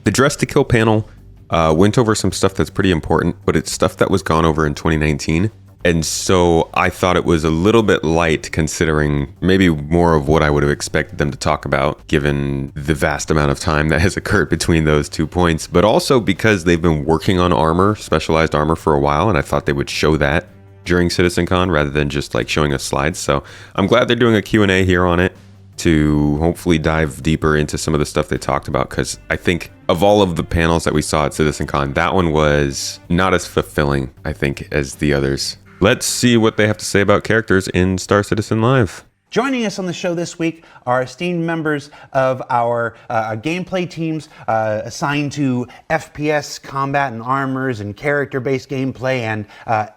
The Dress to Kill panel went over some stuff that's pretty important, but it's stuff that was gone over in 2019. And so I thought it was a little bit light considering maybe more of what I would have expected them to talk about given the vast amount of time that has occurred between those 2 points, but also because they've been working on armor, specialized armor for a while, and I thought they would show that during CitizenCon rather than just like showing us slides. So I'm glad they're doing a Q&A here on it to hopefully dive deeper into some of the stuff they talked about, because I think of all of the panels that we saw at CitizenCon, that one was not as fulfilling, I think, as the others. Let's see what they have to say about characters in Star Citizen Live. Joining us on the show this week are esteemed members of our gameplay teams assigned to FPS, combat and armors, and character-based gameplay, and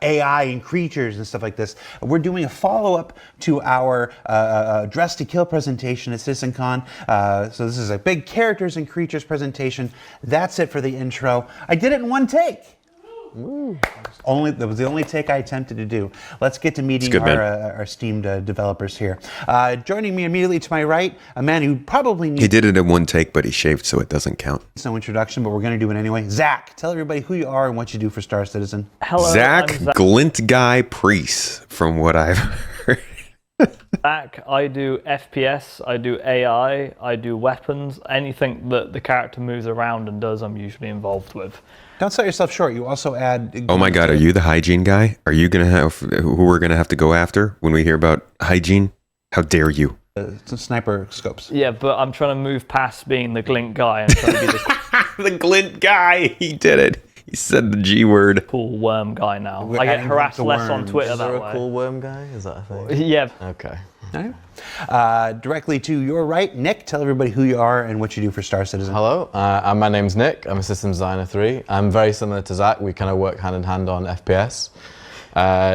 AI and creatures and stuff like this. We're doing a follow-up to our Dress to Kill presentation at CitizenCon. So this is a big characters and creatures presentation. That's it for the intro. I did it in one take. Ooh. That was the only take I attempted to do. Let's get to meeting our esteemed developers here. Joining me immediately to my right, a man who probably needs... He did it in one take, but he shaved, so it doesn't count. It's no introduction, but we're going to do it anyway. Zach, tell everybody who you are and what you do for Star Citizen. Hello, Zach Glint Guy Priest, from what I've heard. Zach, I do FPS, I do AI, I do weapons. Anything that the character moves around and does, I'm usually involved with. Don't sell yourself short. You also add... Oh my God, are you the hygiene guy? Are you going to have who we're going to have to go after when we hear about hygiene? How dare you? Some sniper scopes. Yeah, but I'm trying to move past being the Glint guy and trying to be the The Glint guy. He did it. He said the G word. cool worm guy now. I get harassed less on Twitter Is that there way. a cool worm guy? Is that a thing? Yeah. Okay. All right. Directly to your right, Nick, tell everybody who you are and what you do for Star Citizen. Hello, my name's Nick. I'm a systems designer 3. I'm very similar to Zach. We kind of work hand in hand on FPS.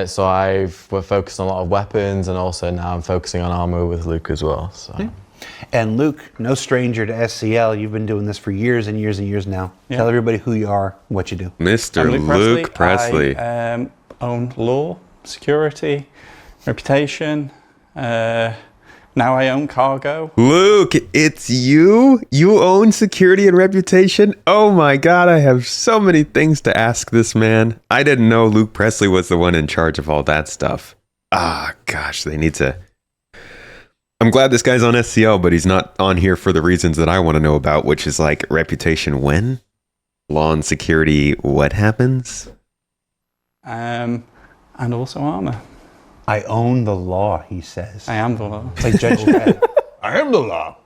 So we're focused on a lot of weapons, and also now I'm focusing on armor with Luke as well. So. Yeah. And Luke, no stranger to SCL. You've been doing this for years and years and years now. Yeah. Tell everybody who you are, what you do. Mr. Luke Presley. I own law, security, reputation. Now I own cargo. Luke, it's you? You own security and reputation? Oh my God, I have so many things to ask this man. I didn't know Luke Presley was the one in charge of all that stuff. Ah, gosh, they need to... I'm glad this guy's on SCL, but he's not on here for the reasons that I want to know about, which is like reputation when? Law and security, what happens? And also armor. I own the law, he says. I am the law. It's like Judge Dredd. I am the law.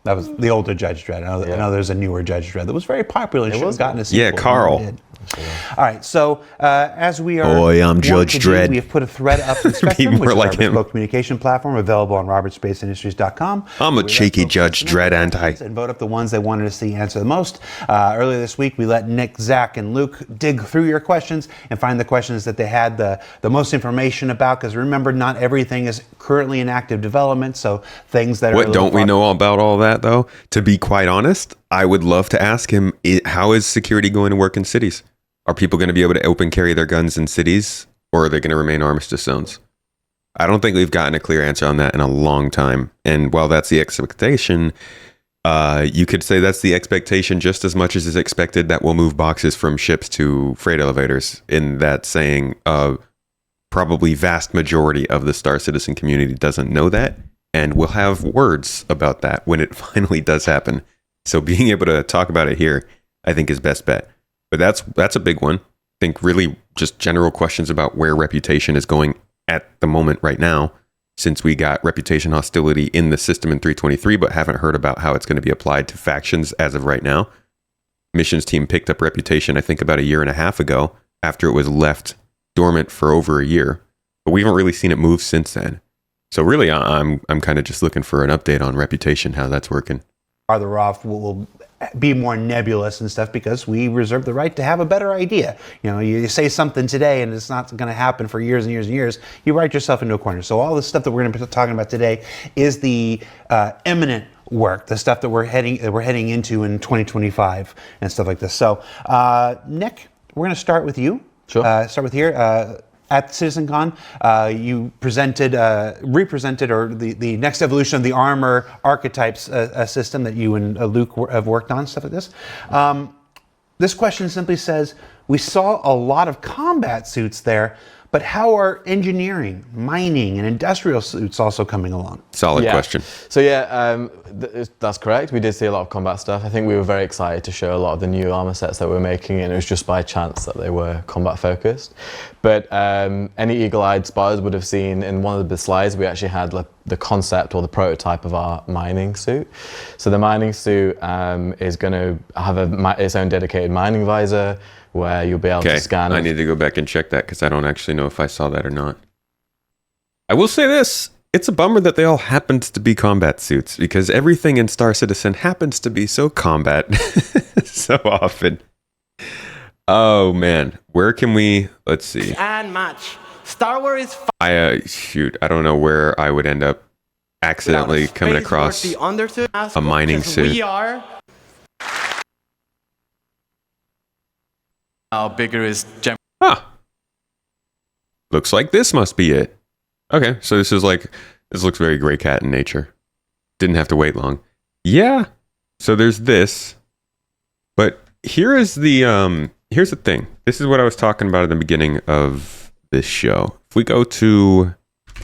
That was the older Judge Dredd. I know there's a newer Judge Dredd that was very popular. It should have gotten a sequel. Yeah, Carl. All right, so as we are... Boy, I'm Judge Dredd. We have put a thread up in Spectrum, which is like our bespoke communication platform, available on robertspaceindustriescom. I'm a cheeky Judge Dredd, aren't I? And vote up the ones they wanted to see answer the most. Earlier this week, we let Nick, Zach, and Luke dig through your questions and find the questions that they had the most information about, because remember, not everything is currently in active development, so things that are... What, don't we know about all that, though? To be quite honest, I would love to ask him, how is security going to work in cities? Are people going to be able to open carry their guns in cities, or are they going to remain armistice zones? I don't think we've gotten a clear answer on that in a long time. And while that's the expectation, you could say that's the expectation just as much as is expected that we'll move boxes from ships to freight elevators, in that saying probably vast majority of the Star Citizen community doesn't know that, and we'll have words about that when it finally does happen. So being able to talk about it here, I think, is best bet. But that's a big one. I think really just general questions about where reputation is going at the moment right now, since we got reputation hostility in the system in 323, but haven't heard about how it's going to be applied to factions as of right now. Missions team picked up reputation, I think, about a year and a half ago, after it was left dormant for over a year. But we haven't really seen it move since then. So really, I'm kind of just looking for an update on reputation, how that's working. Farther off will be more nebulous and stuff, because we reserve the right to have a better idea. You know, you say something today and it's not going to happen for years and years and years, you write yourself into a corner. So all the stuff that we're going to be talking about today is the imminent work, the stuff that we're heading into in 2025 and stuff like this. So Nick, we're going to start with you. Sure. Start with here. at CitizenCon. You represented, or the next evolution of the armor archetypes system that you and Luke have worked on, stuff like this. This question simply says, we saw a lot of combat suits there, but how are engineering, mining, and industrial suits also coming along? Solid question. So yeah, that's correct. We did see a lot of combat stuff. I think we were very excited to show a lot of the new armor sets that we're making, and it was just by chance that they were combat focused. But any eagle-eyed spotters would have seen in one of the slides, we actually had the concept or the prototype of our mining suit. So the mining suit is going to have its own dedicated mining visor, where you'll be able to scan. I need to go back and check that because I don't actually know if I saw that or not. I will say this. It's a bummer that they all happened to be combat suits, because everything in Star Citizen happens to be so combat so often. Oh man, where can we, let's see. And match. Star Wars is shoot, I don't know where I would end up accidentally coming across a mining suit. We are. How bigger is Gem? Huh. Looks like this must be it. Okay, so this looks very Grey Cat in nature. Didn't have to wait long. Yeah. So there's this. But here's the thing. This is what I was talking about at the beginning of this show. If we go to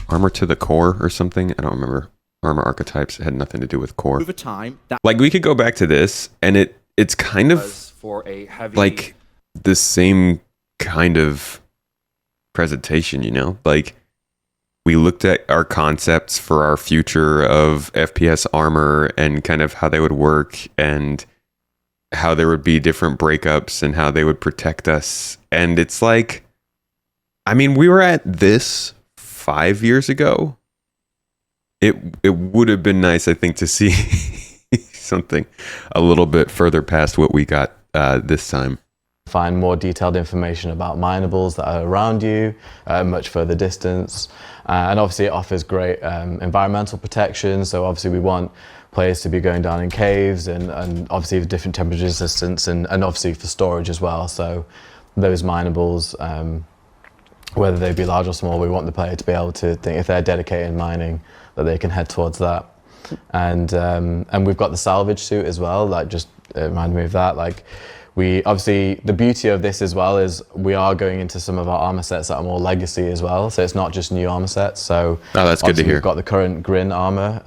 Armor to the Core or something, I don't remember. Armor archetypes, it had nothing to do with core. Over time, like we could go back to this, and it's kind of for a heavy, like the same kind of presentation, you know? Like we looked at our concepts for our future of FPS armor and kind of how they would work and how there would be different breakups and how they would protect us. And it's like, I mean, we were at this 5 years ago. It would have been nice, I think, to see something a little bit further past what we got this time. Find more detailed information about minables that are around you, much further distance. And obviously it offers great environmental protection. So obviously we want players to be going down in caves and obviously with different temperature resistance and obviously for storage as well. So those minables, whether they be large or small, we want the player to be able to think, if they're dedicated in mining, that they can head towards that. And we've got the salvage suit as well, like just reminded me of that. Like, we obviously, the beauty of this as well is we are going into some of our armor sets that are more legacy as well. So it's not just new armor sets. So that's good to hear. We've got the current Grin armor,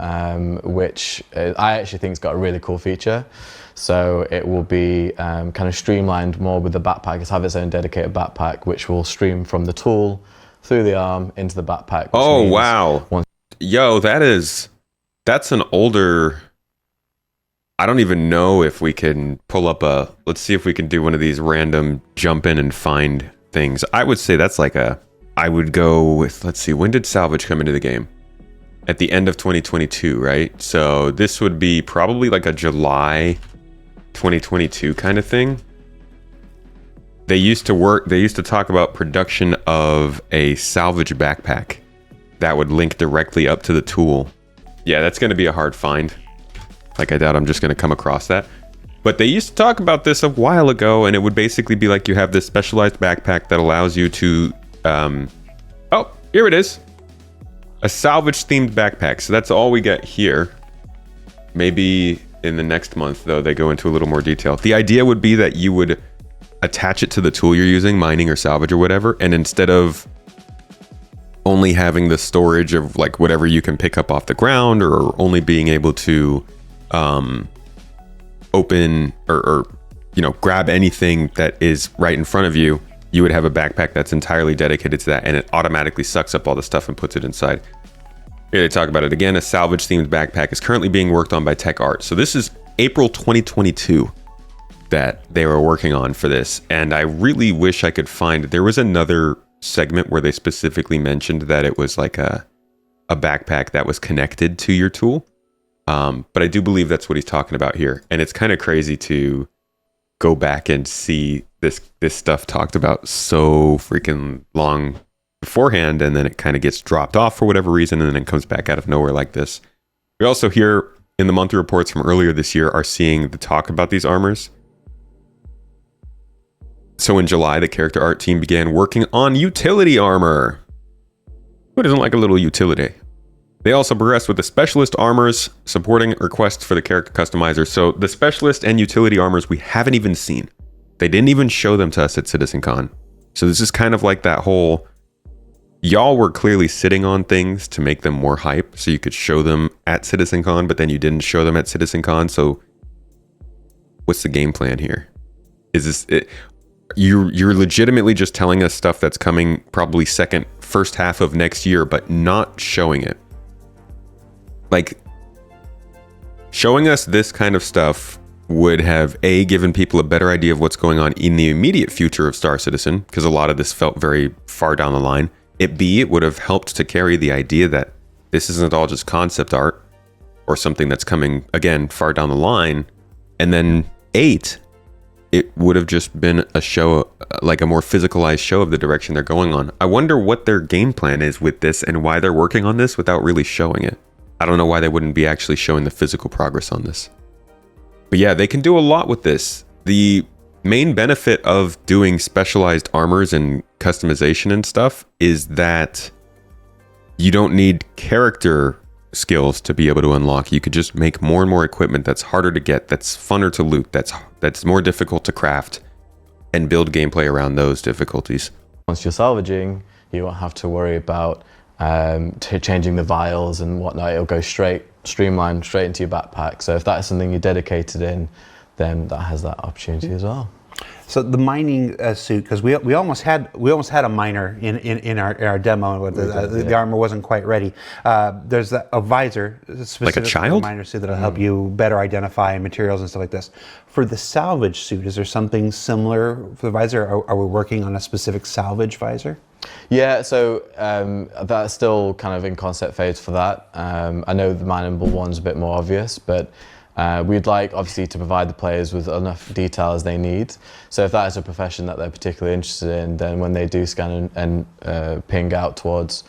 which I actually think has got a really cool feature. So it will be kind of streamlined more with the backpack. It's have its own dedicated backpack, which will stream from the tool through the arm into the backpack. Oh, wow. Yo, that's an older... I don't even know if we can pull up let's see if we can do one of these random jump in and find things. I would say that's like I would go with, let's see, when did salvage come into the game? At the end of 2022, right? So this would be probably like a July 2022 kind of thing. They used to talk about production of a salvage backpack that would link directly up to the tool. Yeah, that's going to be a hard find. Like, I doubt I'm just going to come across that. But they used to talk about this a while ago, and it would basically be like you have this specialized backpack that allows you to... oh, here it is. A salvage-themed backpack. So that's all we get here. Maybe in the next month, though, they go into a little more detail. The idea would be that you would attach it to the tool you're using, mining or salvage or whatever, and instead of only having the storage of like whatever you can pick up off the ground or only being able to... open or you know, grab anything that is right in front of you, you would have a backpack that's entirely dedicated to that, and it automatically sucks up all the stuff and puts it inside. Here they talk about it again. A salvage themed backpack is currently being worked on by Tech Art. So this is April 2022 that they were working on for this, and I really wish I could find... There was another segment where they specifically mentioned that it was like a backpack that was connected to your tool. But I do believe that's what he's talking about here. And it's kind of crazy to go back and see this stuff talked about so freaking long beforehand, and then it kind of gets dropped off for whatever reason, and then it comes back out of nowhere like this. We also here in the monthly reports from earlier this year are seeing the talk about these armors. So in July, the character art team began working on utility armor. Who doesn't like a little utility? They also progressed with the specialist armors, supporting requests for the character customizer. So the specialist and utility armors we haven't even seen. They didn't even show them to us at CitizenCon. So this is kind of like that whole, y'all were clearly sitting on things to make them more hype so you could show them at CitizenCon, but then you didn't show them at CitizenCon. So what's the game plan here? Is this it? You're legitimately just telling us stuff that's coming probably first half of next year, but not showing it. Like, showing us this kind of stuff would have given people a better idea of what's going on in the immediate future of Star Citizen, because a lot of this felt very far down the line. It would have helped to carry the idea that this isn't all just concept art or something that's coming again far down the line. And then 8, it would have just been a show, like a more physicalized show of the direction they're going on. I wonder what their game plan is with this and why they're working on this without really showing it. I don't know why they wouldn't be actually showing the physical progress on this. But yeah, they can do a lot with this. The main benefit of doing specialized armors and customization and stuff is that you don't need character skills to be able to unlock. You could just make more and more equipment that's harder to get, that's funner to loot, that's more difficult to craft, and build gameplay around those difficulties. Once you're salvaging, you won't have to worry about changing the vials and whatnot. It'll go streamlined straight into your backpack. So if that is something you're dedicated in, then that has that opportunity as well. So the mining suit, because we almost had a miner in our demo, but the armor wasn't quite ready. There's a visor specific like a child? miner suit that'll help you better identify materials and stuff like this. For the salvage suit, is there something similar for the visor? Are we working on a specific salvage visor? Yeah, so that's still kind of in concept phase for that. I know the mineable one's a bit more obvious, but we'd like, obviously, to provide the players with enough detail as they need. So if that is a profession that they're particularly interested in, then when they do scan and ping out towards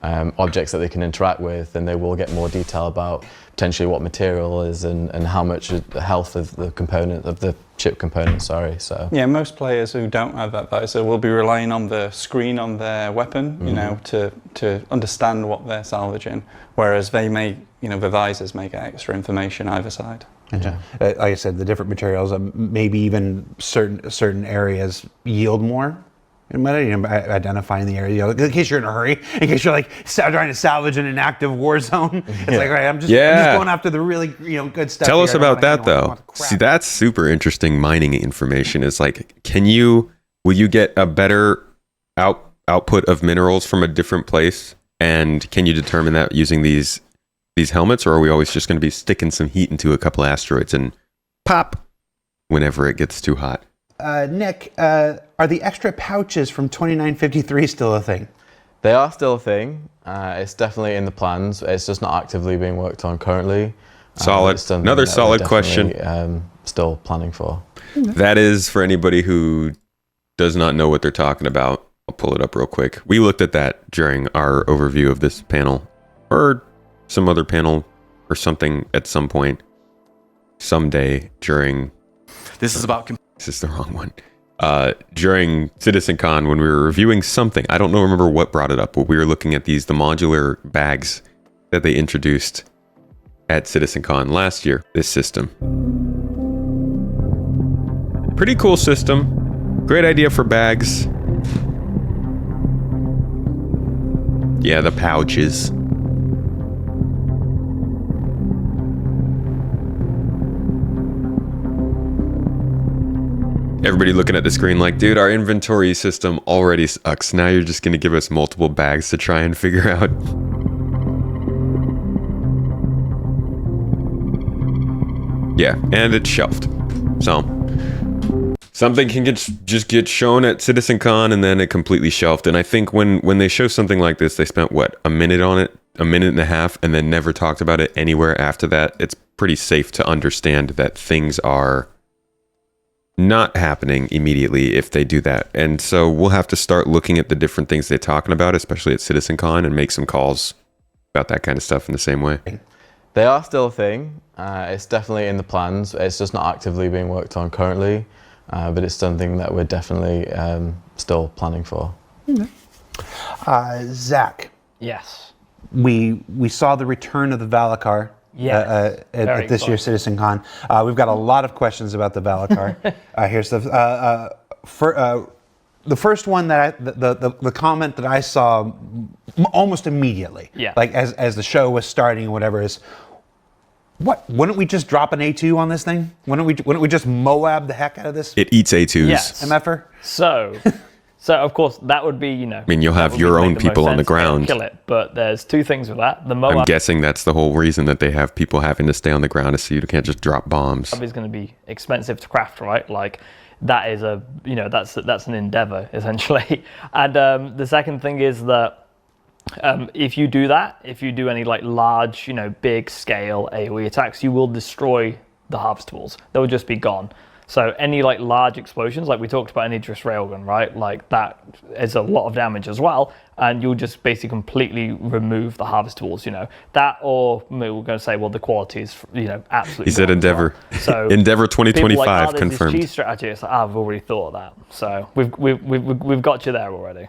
objects that they can interact with, then they will get more detail about potentially what material is and how much the health of the component, of the chip component, So yeah, most players who don't have that visor will be relying on the screen on their weapon, you know, to understand what they're salvaging, whereas they may, you know, the visors may get extra information either side. Yeah. Like I said, the different materials, maybe even certain areas yield more. Identifying the area, in case you're in a hurry, in case you're like trying to salvage in an active war zone. It's like, all right, I'm just going after the really good stuff. Tell us about that though. See, that's super interesting mining information. Is like, will you get a better output of minerals from a different place? And can you determine that using these helmets, or are we always just going to be sticking some heat into a couple asteroids and pop whenever it gets too hot? Nick, are the extra pouches from 2953 still a thing? They are still a thing. It's definitely in the plans. It's just not actively being worked on currently. Solid. Another solid question. Still planning for. That is for anybody who does not know what they're talking about. I'll pull it up real quick. We looked at that during our overview of this panel, or some other panel, or something at some point, someday during. This is about. This is the wrong one. During CitizenCon, when we were reviewing something, I don't remember what brought it up, but we were looking at the modular bags that they introduced at CitizenCon last year. This system. Pretty cool system. Great idea for bags. Yeah, the pouches. Everybody looking at the screen like, dude, our inventory system already sucks. Now you're just going to give us multiple bags to try and figure out. Yeah, and it's shelved. So, something can just get shown at CitizenCon and then it completely shelved. And I think when they show something like this, they spent, a minute on it? A minute and a half, and then never talked about it anywhere after that. It's pretty safe to understand that things are not happening immediately if they do that. And so we'll have to start looking at the different things they're talking about, especially at CitizenCon, and make some calls about that kind of stuff in the same way. They are still a thing. It's definitely in the plans. It's just not actively being worked on currently. but it's something that we're definitely still planning for. Zach, Yes. we saw the return of the Valacar Yes. at Very this year's CitizenCon. We've got a lot of questions about the Valacar. Here's the first one that the comment that I saw almost immediately, Yeah. like as the show was starting or whatever, is what? Wouldn't we just drop an A2 on this thing? Wouldn't we just Moab the heck out of this It eats A2s. Yes. MFer? So of course that would be, I mean, you'll have your own people on the ground. Kill it, but there's two things with that. The I'm Moab guessing that's the whole reason that they have people having to stay on the ground is so you can't just drop bombs. is going to be expensive to craft, right? Like that is that's an endeavor essentially. And the second thing is that if you do that, if you do any like large, big scale AoE attacks, you will destroy the harvestables. They will just be gone. So any like large explosions, like we talked about in Idris Railgun, right? Like that is a lot of damage as well, and you'll just basically completely remove the harvestables. That, or we're going to say, well, the quality is absolutely. He said gone as well. Endeavor. So Endeavor 2025 people are like, there's confirmed. This cheese strategy. It's like, I've already thought of that. So we've got you there already.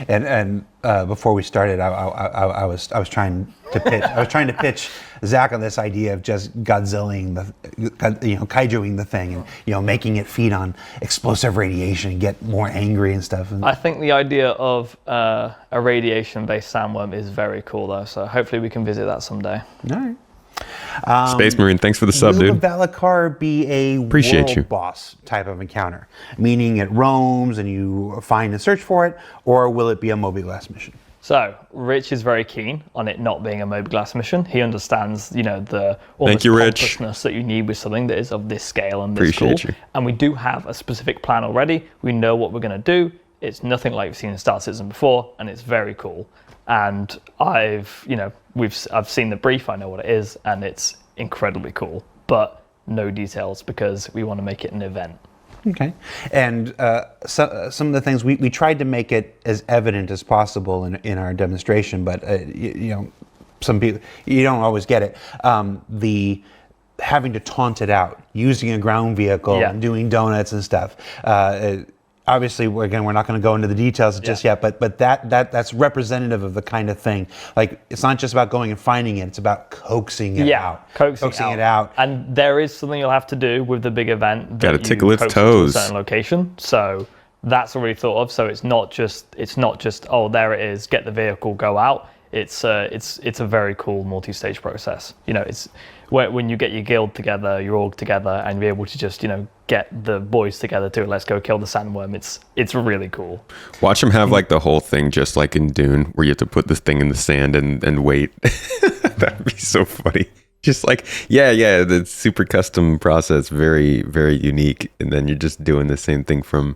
And before we started, I was trying to pitch Zach on this idea of just Godzillaing kaijuing the thing, and making it feed on explosive radiation and get more angry and stuff. And I think the idea of a radiation-based sandworm is very cool, though. So hopefully we can visit that someday. all right. Space Marine, thanks for the sub, Will dude. the Valacar be a Appreciate world you. boss type of encounter, meaning it roams and you find and search for it, or will it be a mobiGlas mission? So Rich is very keen on it not being a mobiGlas mission. He understands, the almost you, Rich. pompousness that you need with something that is of this scale and this Appreciate cool. you. And we do have a specific plan already. We know what we're going to do. It's nothing like we've seen in Star Citizen before, and it's very cool. And I've seen the brief. I know what it is, and it's incredibly cool. But no details because we want to make it an event. Okay. And some of the things we tried to make it as evident as possible in our demonstration, but some people, you don't always get it. The having to taunt it out, using a ground vehicle, Yeah. and doing donuts and stuff. Obviously, we're not going to go into the details just yet, but that's representative of the kind of thing. Like, it's not just about going and finding it; it's about coaxing it out. Coaxing it out. And there is something you'll have to do with the big event. Gotta that tickle you its coax it to toes. a certain location. So that's already thought of. So it's not just oh, there it is, get the vehicle, go out. It's a very cool multi-stage process. It's when you get your guild together, your org together, and you're able to just get the boys together too. Let's go kill the sandworm. It's really cool. Watch them have like the whole thing just like in Dune where you have to put this thing in the sand and wait. That'd be so funny. Just like, yeah, the super custom process, very, very unique. And then you're just doing the same thing from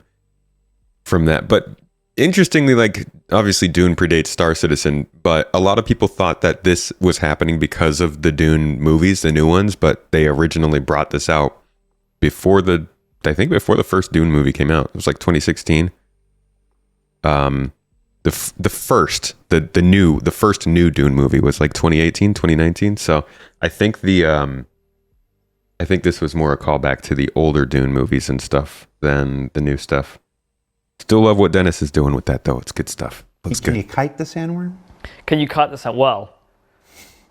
that. But interestingly, like obviously Dune predates Star Citizen, but a lot of people thought that this was happening because of the Dune movies, the new ones, but they originally brought this out before the first Dune movie came out. It was like 2016. The first new Dune movie was like 2018, 2019. So I think this was more a callback to the older Dune movies and stuff than the new stuff. Still love what Dennis is doing with that though. It's good stuff. Looks Can you good. kite the sandworm? Can you cut this out? Well,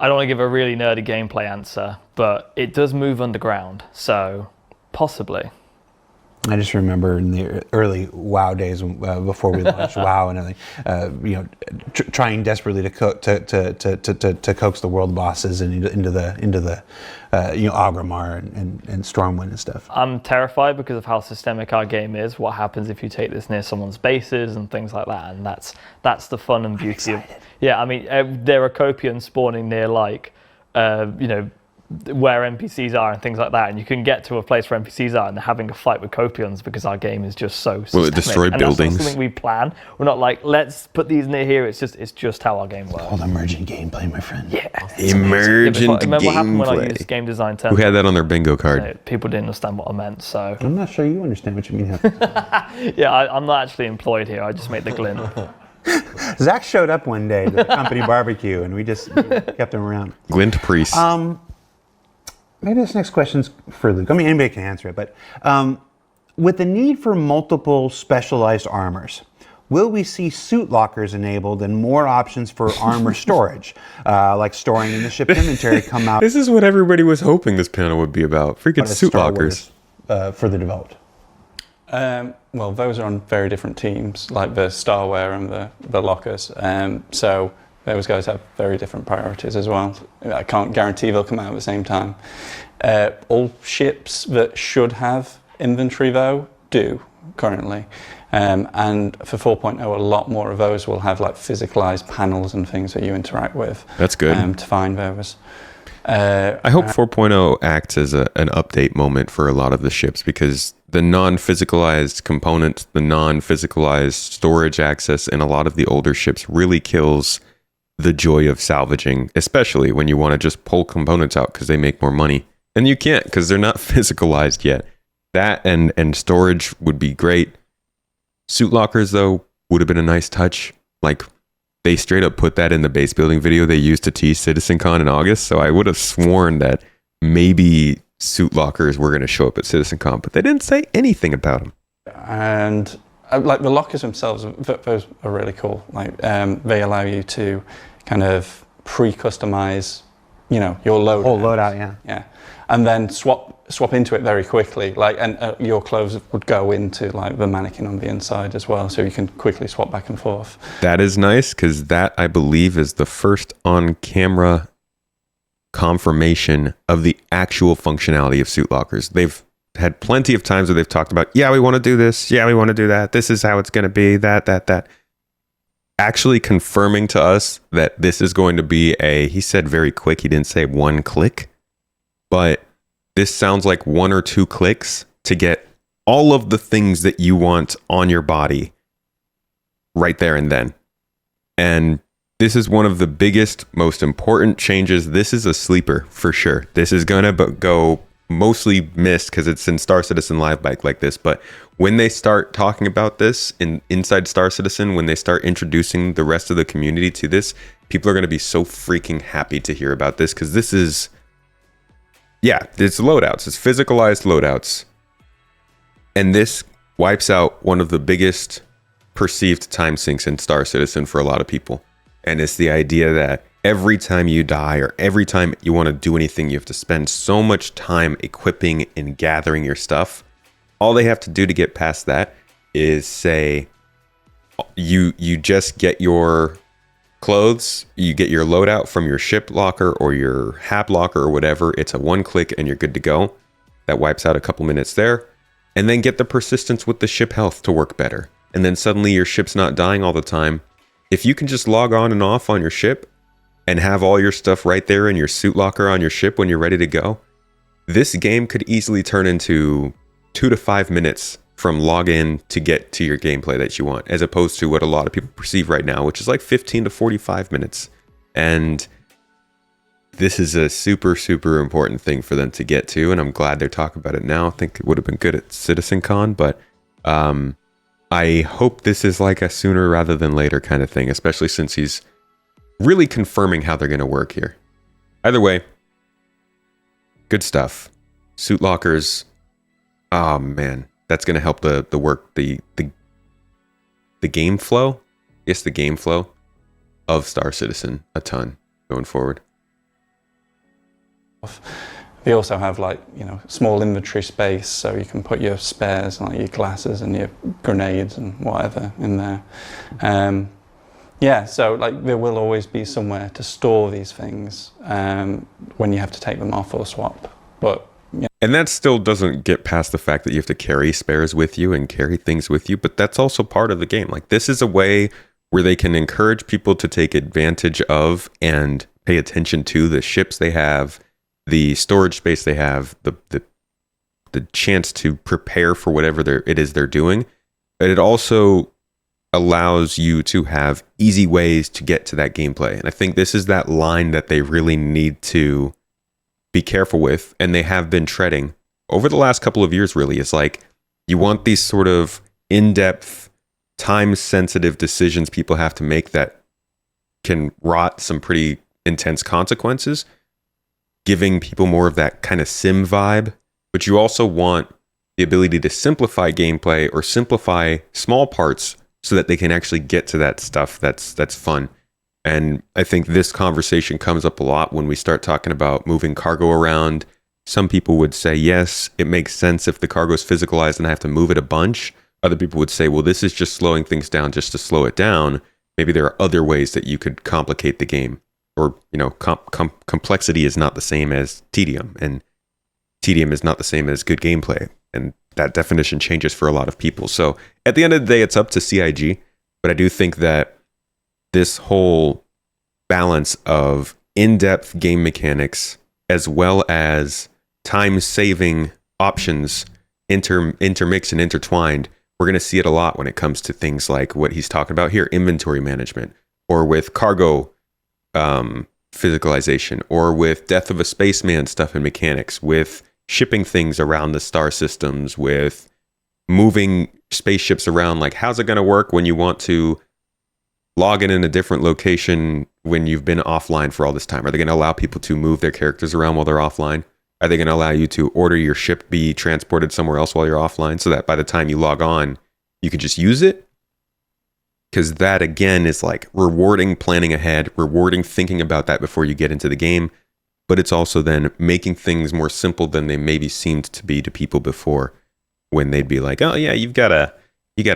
I don't want to give a really nerdy gameplay answer, but it does move underground, so possibly. I just remember in the early WoW days, before we launched WoW and everything, trying desperately to coax the world bosses into the Agramar and Stormwind and stuff. I'm terrified because of how systemic our game is. What happens if you take this near someone's bases and things like that? And that's the fun and beauty of. Yeah, I mean, there are Copians spawning near where NPCs are and things like that, and you can get to a place where NPCs are and they're having a fight with Copians because our game is just so systemic. Will it destroy and buildings? That's not something we plan. We're not like, let's put these near here. It's just how our game works. Called emergent gameplay, my friend. Yeah. Emergent Remember what happened when I gameplay. used game design terms? Who had that on their bingo card? People didn't understand what I meant, so I'm not sure you understand what you mean. yeah, I'm not actually employed here. I just make the glint. Zach showed up one day to the company barbecue, and we just kept him around. Glint Priest. Maybe this next question's for Luke. I mean, anybody can answer it, but with the need for multiple specialized armors, will we see suit lockers enabled and more options for armor storage, like storing in the ship inventory come out? This is what everybody was hoping this panel would be about. Freaking as suit Star lockers. Wars, further developed? Well, those are on very different teams, like the Starware and the lockers. So those guys have very different priorities as well. I can't guarantee they'll come out at the same time. All ships that should have inventory, though, do currently. And for 4.0, a lot more of those will have like physicalized panels and things that you interact with. That's good. To find those. I hope 4.0 acts as an update moment for a lot of the ships, because the non-physicalized components, the non-physicalized storage access in a lot of the older ships really kills the joy of salvaging, especially when you want to just pull components out because they make more money. And you can't because they're not physicalized yet. That and storage would be great. Suit lockers, though, would have been a nice touch. Like, they straight up put that in the base building video they used to tease CitizenCon in August. So I would have sworn that maybe suit lockers were going to show up at CitizenCon, but they didn't say anything about them. And like the lockers themselves, those are really cool. Like they allow you to kind of pre-customize, your loadout. Whole loadout, yeah. Yeah, and then swap into it very quickly. Like, and your clothes would go into like the mannequin on the inside as well, so you can quickly swap back and forth. That is nice, because that, I believe, is the first on-camera confirmation of the actual functionality of suit lockers. They've had plenty of times where they've talked about, yeah, we want to do this, yeah, we want to do that, this is how it's going to be, that. Actually confirming to us that this is going to be he said very quick, he didn't say one click, but this sounds like 1 or 2 clicks to get all of the things that you want on your body right there and then. And this is one of the biggest, most important changes. This is a sleeper for sure. This is going to go mostly missed because it's in Star Citizen Live Bike like this. But when they start talking about this inside Star Citizen, when they start introducing the rest of the community to this, people are going to be so freaking happy to hear about this, because this is, it's loadouts. It's physicalized loadouts. And this wipes out one of the biggest perceived time sinks in Star Citizen for a lot of people. And it's the idea that every time you die or every time you want to do anything, you have to spend so much time equipping and gathering your stuff. All they have to do to get past that is say, you just get your clothes, you get your loadout from your ship locker or your hap locker or whatever. It's a one click and you're good to go. That wipes out a couple minutes there. And then get the persistence with the ship health to work better. And then suddenly your ship's not dying all the time. If you can just log on and off on your ship and have all your stuff right there in your suit locker on your ship when you're ready to go, this game could easily turn into 2 to 5 minutes from login to get to your gameplay that you want, as opposed to what a lot of people perceive right now, which is like 15 to 45 minutes. And this is a super, super important thing for them to get to, and I'm glad they're talking about it now. I think it would have been good at CitizenCon, but I hope this is like a sooner rather than later kind of thing, especially since he's really confirming how they're going to work here. Either way, good stuff. Suit lockers, oh man, that's going to help the work, the game flow. Yes, the game flow of Star Citizen a ton going forward. They also have small inventory space, so you can put your spares, like your glasses and your grenades and whatever in there. So there will always be somewhere to store these things when you have to take them off or swap. But and that still doesn't get past the fact that you have to carry spares with you and carry things with you, but that's also part of the game. Like, this is a way where they can encourage people to take advantage of and pay attention to the ships they have, the storage space they have, the chance to prepare for whatever it is they're doing. But it also allows you to have easy ways to get to that gameplay. And I think this is that line that they really need to be careful with, and they have been treading over the last couple of years. Really, it's like, you want these sort of in-depth, time-sensitive decisions people have to make that can rot some pretty intense consequences, giving people more of that kind of sim vibe. But you also want the ability to simplify gameplay or simplify small parts so that they can actually get to that stuff that's fun. And I think this conversation comes up a lot when we start talking about moving cargo around. Some people would say, yes, it makes sense if the cargo is physicalized and I have to move it a bunch. Other people would say, well, this is just slowing things down just to slow it down. Maybe there are other ways that you could complicate the game. Or, complexity is not the same as tedium, and tedium is not the same as good gameplay. And that definition changes for a lot of people. So at the end of the day, it's up to CIG. But I do think that this whole balance of in-depth game mechanics as well as time-saving options intermix and intertwined, we're going to see it a lot when it comes to things like what he's talking about here, inventory management, or with cargo physicalization, or with Death of a Spaceman stuff and mechanics, with shipping things around the star systems, with moving spaceships around. Like, how's it going to work when you want to log in a different location when you've been offline for all this time? Are they going to allow people to move their characters around while they're offline? Are they going to allow you to order your ship be transported somewhere else while you're offline so that by the time you log on, you can just use it? Because that, again, is like rewarding planning ahead, rewarding thinking about that before you get into the game. But it's also then making things more simple than they maybe seemed to be to people before, when they'd be like, oh yeah, you gotta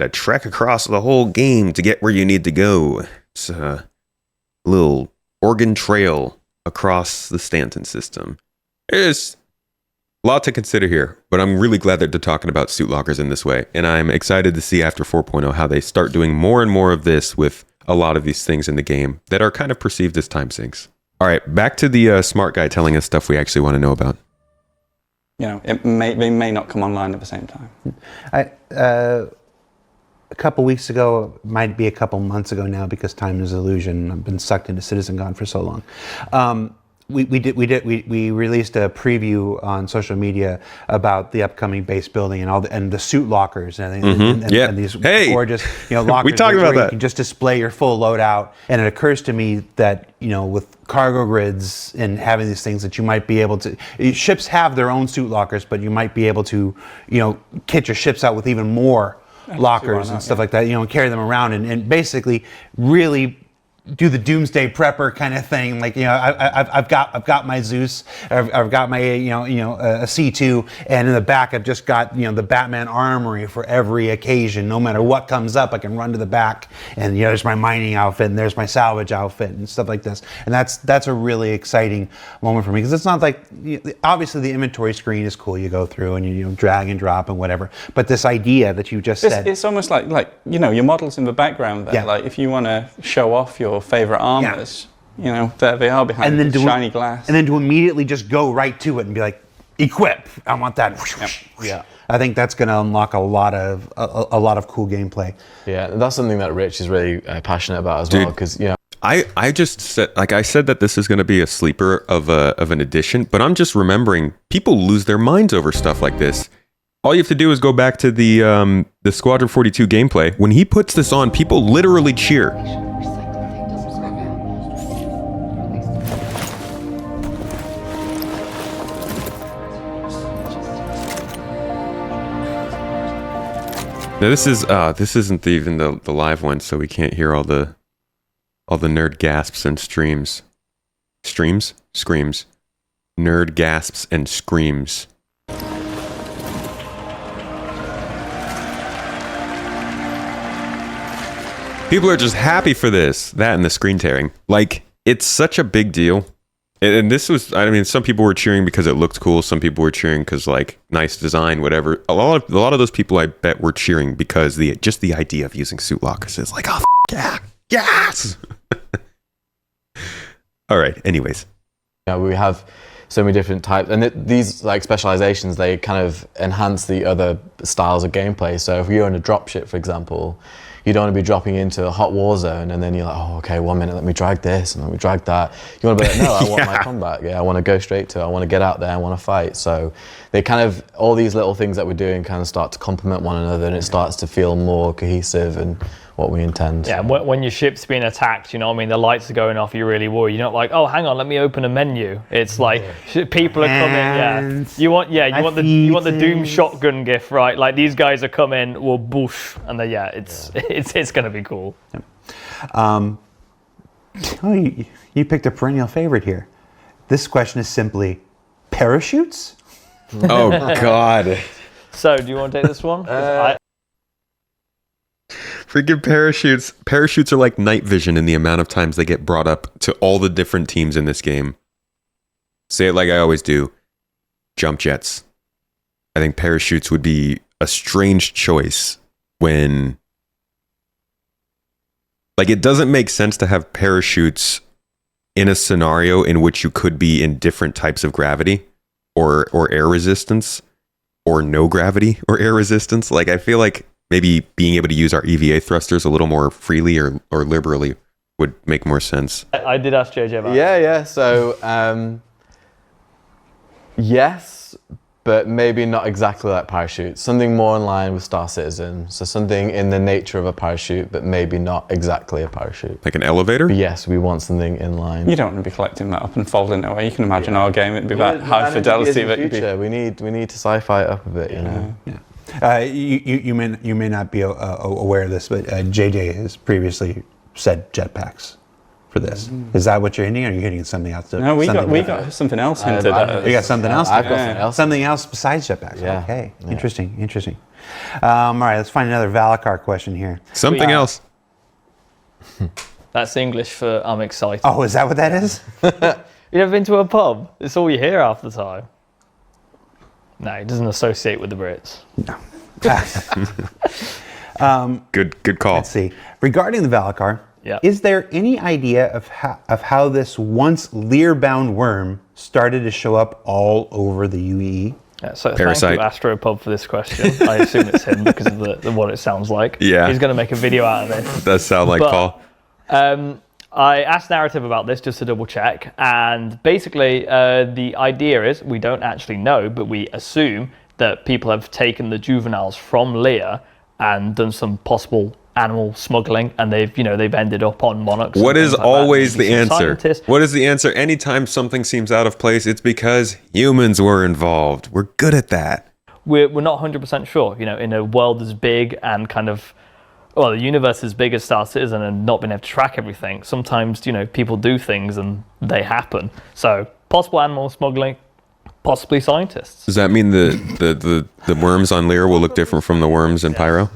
trek across the whole game to get where you need to go. It's a little Oregon Trail across the Stanton system. There's a lot to consider here, but I'm really glad that they're talking about suit lockers in this way. And I'm excited to see after 4.0 how they start doing more and more of this with a lot of these things in the game that are kind of perceived as time sinks. All right, back to the smart guy telling us stuff we actually want to know about. They may not come online at the same time. A couple weeks ago, might be a couple months ago now because time is illusion. I've been sucked into CitizenCon for so long. We released a preview on social media about the upcoming base building and the suit lockers and these gorgeous lockers. We talked about that. You can just display your full loadout. And it occurs to me that with cargo grids and having these things that you might be able to, ships have their own suit lockers, but you might be able to kit your ships out with even more lockers and stuff like that. And carry them around and basically really do the doomsday prepper kind of thing. Like, I've got my Zeus, I've got my a C2, and in the back I've just got the Batman armory for every occasion. No matter what comes up, I can run to the back and there's my mining outfit and there's my salvage outfit and stuff like this. And that's a really exciting moment for me, because it's not like, obviously the inventory screen is cool, you go through and you drag and drop and whatever, but this idea that you just said, it's almost like your models in the background there. Like, if you want to show off your favorite armors, there they are behind the shiny glass, and then to immediately just go right to it and be like, equip, I want that. Yeah, I think that's going to unlock a lot of cool gameplay. Yeah, that's something that Rich is really passionate about as well, because I just said, I said that this is going to be a sleeper of an edition, but I'm just remembering people lose their minds over stuff like this. All you have to do is go back to the Squadron 42 gameplay. When he puts this on, people literally cheer. Now this isn't even the live one, so we can't hear all the nerd gasps and screams. Nerd gasps and screams. People are just happy for this, that and the screen tearing. Like, it's such a big deal. And this was, some people were cheering because it looked cool. Some people were cheering because, like, nice design, whatever. A lot of those people, I bet, were cheering because just the idea of using suit lockers is like, oh, yeah, yes. All right. Anyways. Yeah, we have so many different types, and these like specializations, they kind of enhance the other styles of gameplay. So if you're in a dropship, for example, you don't want to be dropping into a hot war zone and then you're like, oh, okay, 1 minute, let me drag this and let me drag that. You want to be like, no, I want my combat. Yeah, I want to go straight to it. I want to get out there. I want to fight. So they kind of, all these little things that we're doing kind of start to complement one another, and it starts to feel more cohesive and what we intend. Yeah, when your ship's being attacked, you know what I mean, the lights are going off, you're really worried. You're not like, oh, hang on, let me open a menu. It's like people are coming. Yeah, you want the Doom shotgun gif, right? Like these guys are coming, well, boosh, and then it's gonna be cool. You picked a perennial favorite here. This question is simply parachutes. Oh God. So, do you want to take this one? Freaking parachutes. Parachutes are like night vision in the amount of times they get brought up to all the different teams in this game. Say it like I always do. Jump jets. I think parachutes would be a strange choice when... Like, it doesn't make sense to have parachutes in a scenario in which you could be in different types of gravity or air resistance or no gravity or air resistance. Like, I feel like maybe being able to use our EVA thrusters a little more freely or liberally would make more sense. I did ask JJ about Yeah. So, yes, but maybe not exactly like parachutes. Something more in line with Star Citizen. So something in the nature of a parachute, but maybe not exactly a parachute. Like an elevator? But yes, we want something in line. You don't want to be collecting that up and folding it away. You can imagine our game, it'd be that high fidelity. We need to sci-fi it up a bit, you know. Yeah. You may not be aware of this, but JJ has previously said jetpacks for this. Is that what you're hinting, or are you hitting something else? No, we got something else hinted at us. You got something else? I've got something else. Something else besides jetpacks. Yeah. Okay. Yeah. Interesting. All right, let's find another Valacar question here. Something else. That's English for I'm excited. Oh, is that what that is? You ever been to a pub? It's all you hear half the time. No, it doesn't associate with the Brits. No. Good call. Let's see. Regarding the Valacar, is there any idea of how this once Lear-bound worm started to show up all over the UEE? Yeah, so Parasite. thank you, Astropub, for this question. I assume it's him because of what it sounds like. Yeah. He's going to make a video out of this. It does sound like Paul. I asked Narrative about this just to double check, and basically the idea is we don't actually know, but we assume that people have taken the juveniles from Lear and done some possible animal smuggling, and they've ended up on monarchs. What is always the answer? Scientists. What is the answer? Anytime something seems out of place, it's because humans were involved. We're good at that. We're not 100% sure. In a world as big and the universe as big as Star Citizen and not being able to track everything, sometimes, people do things and they happen. So possible animal smuggling, possibly scientists. Does that mean the worms on Lear will look different from the worms in Pyro?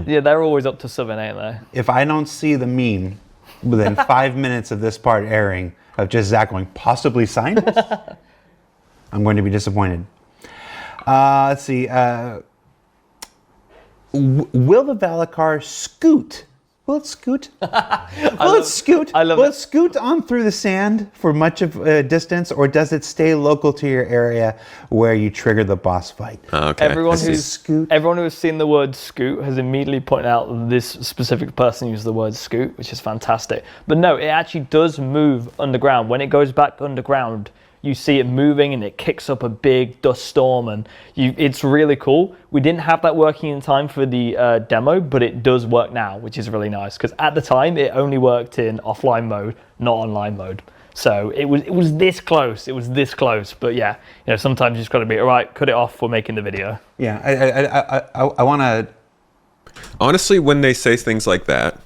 Yeah, they're always up to something, ain't they? If I don't see the meme within 5 minutes of this part airing of just Zach going, possibly scientists, I'm going to be disappointed. Let's see. Will the Valacar scoot? Will it scoot? Will it scoot on through the sand for much of a distance, or does it stay local to your area where you trigger the boss fight? Okay. Everyone who has seen the word scoot has immediately pointed out that this specific person used the word scoot, which is fantastic. But no, it actually does move underground. When it goes back underground, you see it moving and it kicks up a big dust storm, and it's really cool. We didn't have that working in time for the demo, but it does work now, which is really nice, because at the time it only worked in offline mode, not online mode. So it was this close. It was this close. But yeah, sometimes you just got to be, all right, cut it off, we're making the video. Yeah, I want to... Honestly, when they say things like that,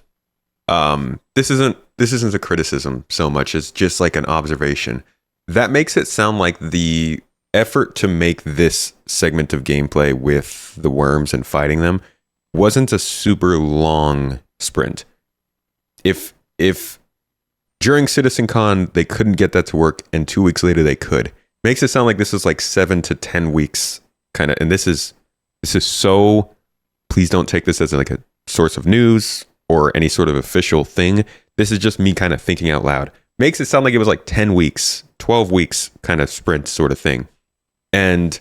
this isn't a criticism so much as just like an observation. That makes it sound like the effort to make this segment of gameplay with the worms and fighting them wasn't a super long sprint. If during CitizenCon they couldn't get that to work and 2 weeks later they could, makes it sound like this is like 7 to 10 weeks kind of. And this is so. Please don't take this as like a source of news or any sort of official thing. This is just me kind of thinking out loud. Makes it sound like it was like 10 weeks, 12 weeks kind of sprint sort of thing. And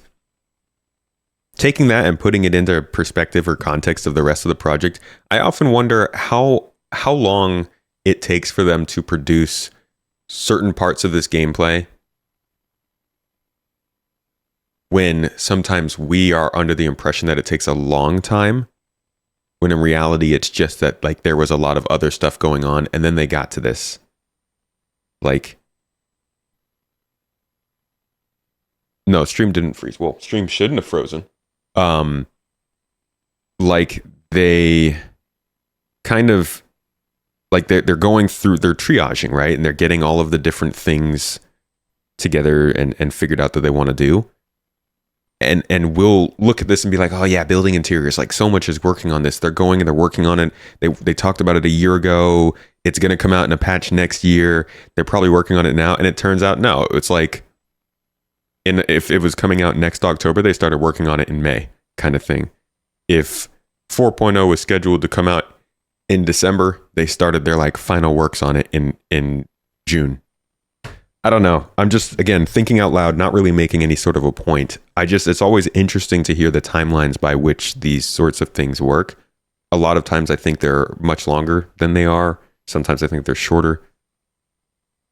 taking that and putting it into perspective or context of the rest of the project, I often wonder how long it takes for them to produce certain parts of this gameplay when sometimes we are under the impression that it takes a long time when in reality it's just that like there was a lot of other stuff going on, and then they got to this. Like, no, stream didn't freeze. Well, stream shouldn't have frozen. Like they kind of like they're going through, they're triaging, right? And they're getting all of the different things together and figured out that they want to do. And we'll look at this and be like, oh yeah, building interiors, like so much is working on this. They're going and they're working on it. They talked about it a year ago. It's going to come out in a patch next year. They're probably working on it now. And it turns out, no, it's like, if it was coming out next October, they started working on it in May, kind of thing. If 4.0 was scheduled to come out in December, they started their like final works on it in June. I don't know. I'm just, again, thinking out loud, not really making any sort of a point. It's always interesting to hear the timelines by which these sorts of things work. A lot of times I think they're much longer than they are. Sometimes I think they're shorter.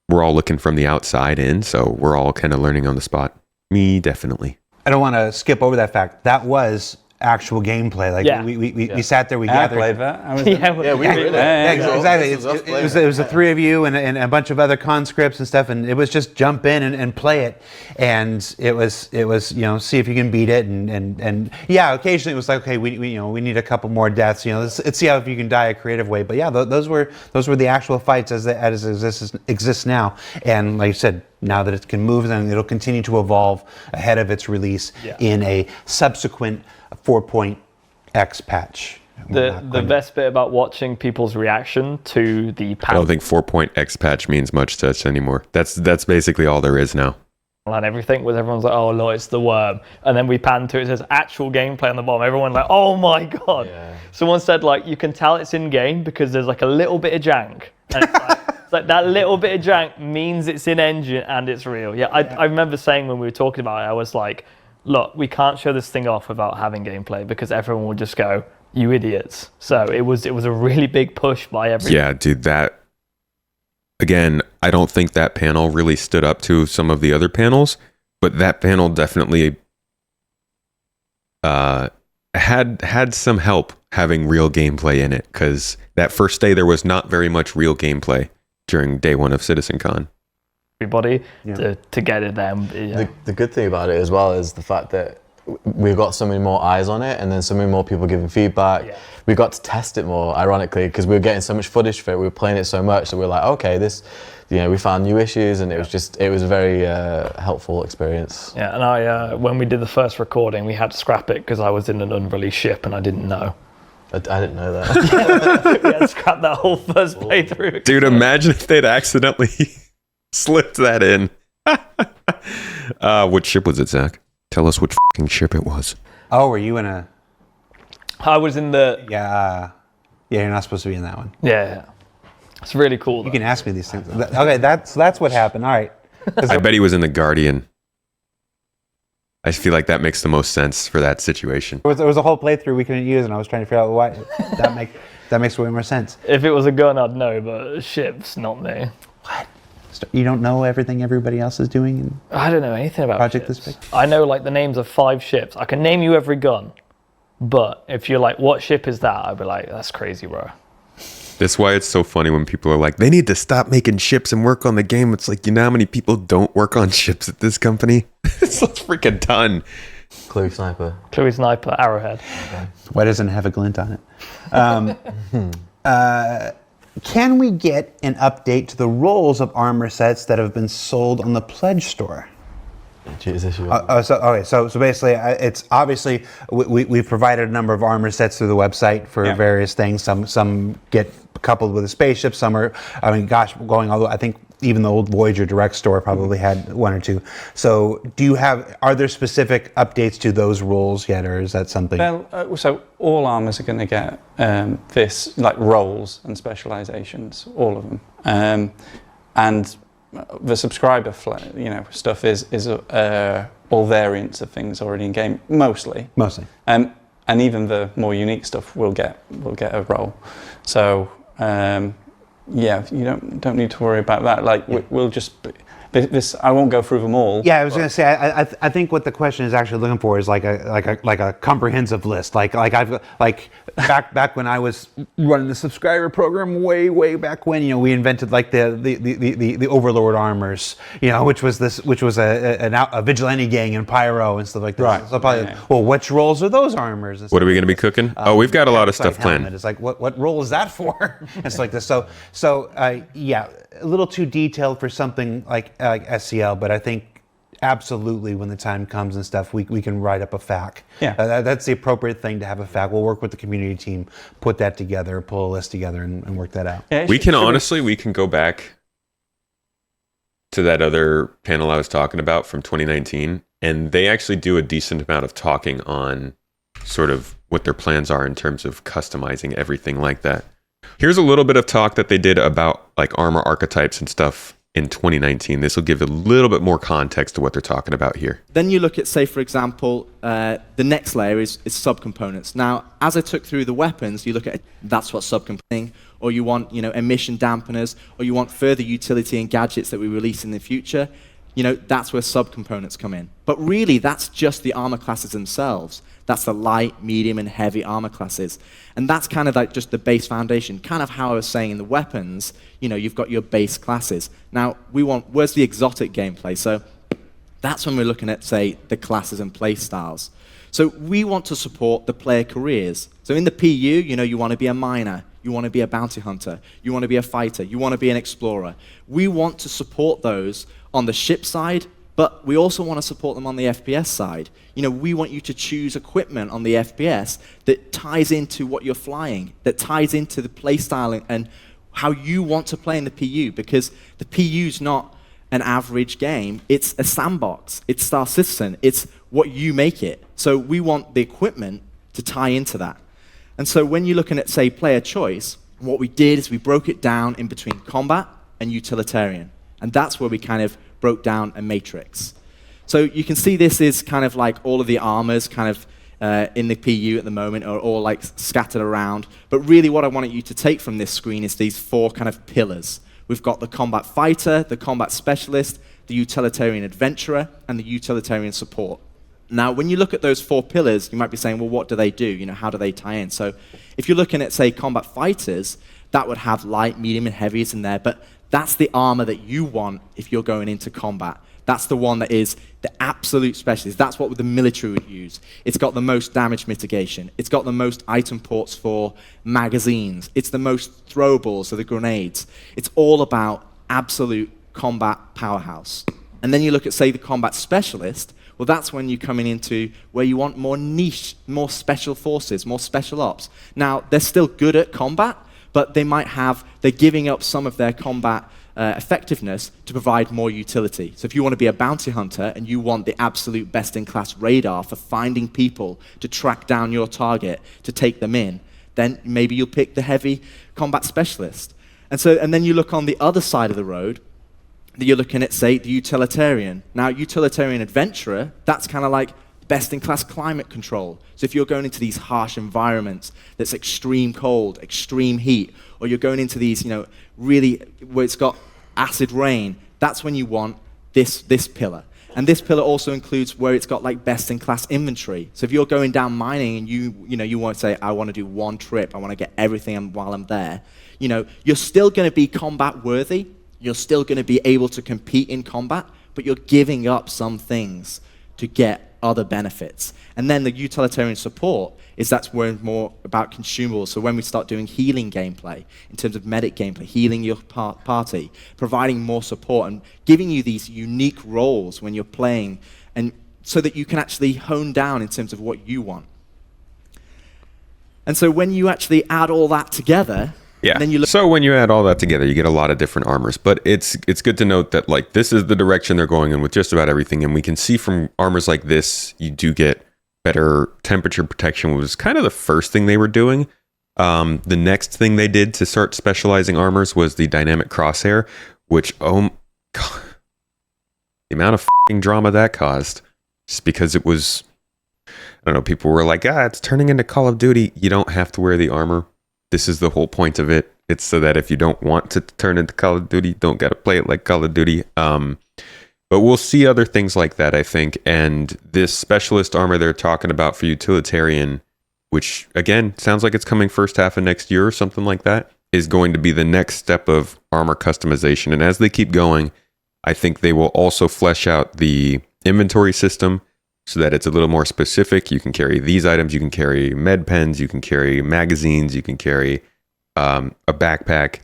We're all looking from the outside in, so we're all kind of learning on the spot. Me, definitely. I don't want to skip over that fact. That was actual gameplay. Like we sat there, we I gathered. played that. I was Exactly. It was the three of you and a bunch of other conscripts and stuff, and it was just jump in and play it, and it was see if you can beat it, and yeah, occasionally it was like, okay, we need a couple more deaths, let's see how if you can die a creative way, but yeah, those were the actual fights as exists now, and like I said, now that it can move, then it'll continue to evolve ahead of its release in a subsequent 4.x patch. The best bit about watching people's reaction to the I panel don't think 4.x patch means much to us anymore. That's basically all there is now. and everything was everyone's like, oh no, it's the worm. And then we pan to it, says actual gameplay on the bottom. Everyone like, oh my god. Yeah. Someone said like, you can tell it's in game because there's like a little bit of jank. And it's like that little bit of jank means it's in engine and it's real. Yeah, I remember saying when we were talking about it, I was like, look, we can't show this thing off without having gameplay because everyone would just go, you idiots. So it was a really big push by everyone. Yeah, dude, that again, I don't think that panel really stood up to some of the other panels, but that panel definitely had some help having real gameplay in it, because that first day there was not very much real gameplay during day one of CitizenCon. Everybody to get it then. Yeah. The good thing about it as well is the fact that we've got so many more eyes on it, and then so many more people giving feedback. Yeah. We got to test it more, ironically, because we were getting so much footage for it. We were playing it so much that we were like, okay, this, we found new issues, and it was a very helpful experience. Yeah, and I when we did the first recording, we had to scrap it because I was in an unreleased ship and I didn't know. I didn't know that. We had to scrap that whole first playthrough. Dude, imagine if they'd accidentally slipped that in. What ship was it, Zach? Tell us which fucking ship it was. Oh, were you in a... I was in the... Yeah, you're not supposed to be in that one. Yeah. It's really cool. You can ask me these things. Okay, that's what happened. All right. I bet he was in the Guardian. I feel like that makes the most sense for that situation. There was a whole playthrough we couldn't use, and I was trying to figure out why. That makes way more sense. If it was a gun, I'd know, but ships, not me. What? You don't know everything everybody else is doing? I don't know anything about Project ships. This big? I know like the names of 5 ships. I can name you every gun, but if you're like, what ship is that? I'd be like, that's crazy, bro. That's why it's so funny when people are like, they need to stop making ships and work on the game. It's like, you know how many people don't work on ships at this company? It's a freaking ton. Clue Sniper, Arrowhead. Okay. Why doesn't it have a glint on it? Can we get an update to the roles of armor sets that have been sold on the Pledge store? So basically, it's obviously we've provided a number of armor sets through the website for various things. Some get coupled with a spaceship. Some are, going all the way. I think even the old Voyager Direct store probably had 1 or 2. So are there specific updates to those roles yet, or is that something? Well, so all armors are going to get this, like roles and specializations, all of them, and the subscriber stuff is all variants of things already in game, mostly, and even the more unique stuff will get a role. So you don't need to worry about that. Like we'll just This I won't go through them all. Yeah, I was going to say, I think what the question is actually looking for is like a comprehensive list. Like back when I was running the subscriber program way back when, we invented like the Overlord armors, which was a vigilante gang in Pyro and stuff like that. Right. So probably, well, which roles are those armors? What are we going to be cooking? We've got a lot of stuff helmet. planned. It's like what role is that for? It's like this. So yeah, a little too detailed for something like SCL, but I think absolutely when the time comes and stuff, we can write up a FAQ. Yeah. That's the appropriate thing to have a FAQ. We'll work with the community team, put that together, pull a list together, and work that out. Yeah, We can go back to that other panel I was talking about from 2019, and they actually do a decent amount of talking on sort of what their plans are in terms of customizing everything like that. Here's a little bit of talk that they did about like armor archetypes and stuff in 2019. This will give a little bit more context to what they're talking about here. Then you look at, say, for example, the next layer is subcomponents. Now, as I took through the weapons, you look at that's what subcomponent, or you want emission dampeners, or you want further utility and gadgets that we release in the future. That's where subcomponents come in. But really, that's just the armor classes themselves. That's the light, medium, and heavy armor classes. And that's kind of like just the base foundation, kind of how I was saying in the weapons, you've got your base classes. Now, where's the exotic gameplay? So that's when we're looking at, say, the classes and play styles. So we want to support the player careers. So in the PU, you want to be a miner, you want to be a bounty hunter, you want to be a fighter, you want to be an explorer. We want to support those on the ship side, but we also want to support them on the FPS side. We want you to choose equipment on the FPS that ties into what you're flying, that ties into the play style and how you want to play in the PU, because the PU's not an average game. It's a sandbox. It's Star Citizen. It's what you make it. So we want the equipment to tie into that. And so when you're looking at, say, player choice, what we did is we broke it down in between combat and utilitarian. And that's where we kind of broke down a matrix. So you can see this is kind of like all of the armors kind of in the PU at the moment are all like scattered around. But really what I wanted you to take from this screen is these four kind of pillars. We've got the combat fighter, the combat specialist, the utilitarian adventurer, and the utilitarian support. Now, when you look at those four pillars, you might be saying, well, what do they do? How do they tie in? So if you're looking at, say, combat fighters, that would have light, medium, and heavies in there, but that's the armor that you want if you're going into combat. That's the one that is the absolute specialist. That's what the military would use. It's got the most damage mitigation. It's got the most item ports for magazines. It's the most throwables, so the grenades. It's all about absolute combat powerhouse. And then you look at, say, the combat specialist. Well, that's when you're coming into where you want more niche, more special forces, more special ops. Now, they're still good at combat, but they're giving up some of their combat effectiveness to provide more utility. So if you want to be a bounty hunter and you want the absolute best-in-class radar for finding people to track down your target, to take them in, then maybe you'll pick the heavy combat specialist. And then you look on the other side of the road, you're looking at, say, the utilitarian. Now, utilitarian adventurer, that's kind of like best-in-class climate control. So if you're going into these harsh environments that's extreme cold, extreme heat, or you're going into these, really where it's got acid rain, that's when you want this pillar. And this pillar also includes where it's got like best-in-class inventory. So if you're going down mining and you want to say, I want to do one trip, I want to get everything while I'm there, you're still going to be combat worthy, you're still going to be able to compete in combat, but you're giving up some things to get other benefits. And then the utilitarian support that's more about consumables. So when we start doing healing gameplay, in terms of medic gameplay, healing your party, providing more support and giving you these unique roles when you're playing, and so that you can actually hone down in terms of what you want. And so when you actually add all that together, yeah. Then So when you add all that together, you get a lot of different armors. But it's good to note that like this is the direction they're going in with just about everything. And we can see from armors like this, you do get better temperature protection, which was kind of the first thing they were doing. The next thing they did to start specializing armors was the dynamic crosshair, which, oh God, the amount of f***ing drama that caused, just because it was, I don't know, people were like, it's turning into Call of Duty. You don't have to wear the armor. This is the whole point of it. It's so that if you don't want to turn into Call of Duty, don't got to play it like Call of Duty. But we'll see other things like that, I think. And this specialist armor they're talking about for utilitarian, which again sounds like it's coming first half of next year or something like that, is going to be the next step of armor customization. And as they keep going, I think they will also flesh out the inventory system so that it's a little more specific. You can carry these items, you can carry med pens, you can carry magazines, you can carry a backpack.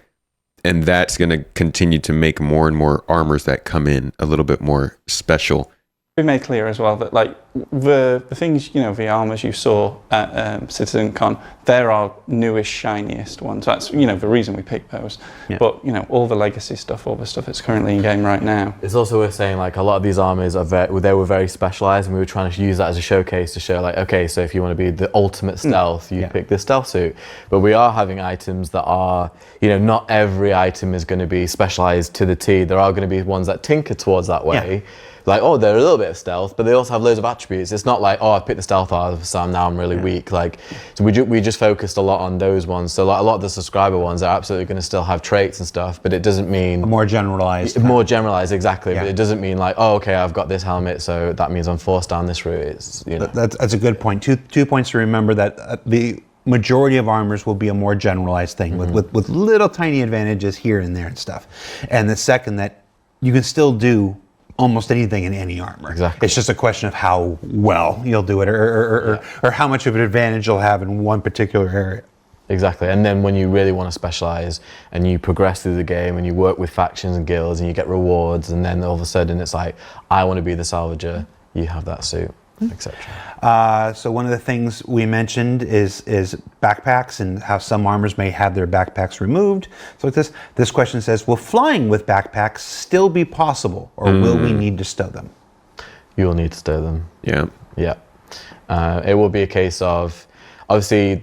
And that's going to continue to make more and more armors that come in a little bit more special. We made clear as well that like the things, the armors you saw at CitizenCon, they're our newest, shiniest ones. That's, the reason we picked those. Yeah. But, all the legacy stuff, all the stuff that's currently in game right now. It's also worth saying, like, a lot of these armors they were very specialized, and we were trying to use that as a showcase to show, like, okay, so if you want to be the ultimate stealth, you pick this stealth suit. But we are having items that are, not every item is going to be specialized to the T. There are going to be ones that tinker towards that way. Yeah. Like, they're a little bit of stealth, but they also have loads of attributes. It's not like, I picked the stealth out, so now I'm really weak. Like, so we just focused a lot on those ones. So like, a lot of the subscriber ones are absolutely going to still have traits and stuff, but it doesn't mean more generalized. More generalized, exactly. Yeah. But it doesn't mean like, okay, I've got this helmet, so that means I'm forced down this route. It's, That's a good point. Two points to remember, that the majority of armors will be a more generalized thing with little tiny advantages here and there and stuff. And the second, that you can still do almost anything in any armor. Exactly. It's just a question of how well you'll do it, or how much of an advantage you'll have in one particular area. Exactly. And then when you really want to specialize and you progress through the game and you work with factions and guilds and you get rewards, and then all of a sudden it's like, I want to be the salvager, you have that suit, etc. So one of the things we mentioned is backpacks, and how some armors may have their backpacks removed. So like this question says, will flying with backpacks still be possible, or will we need to stow them? You will need to stow them. Yeah. Yeah. It will be a case of, obviously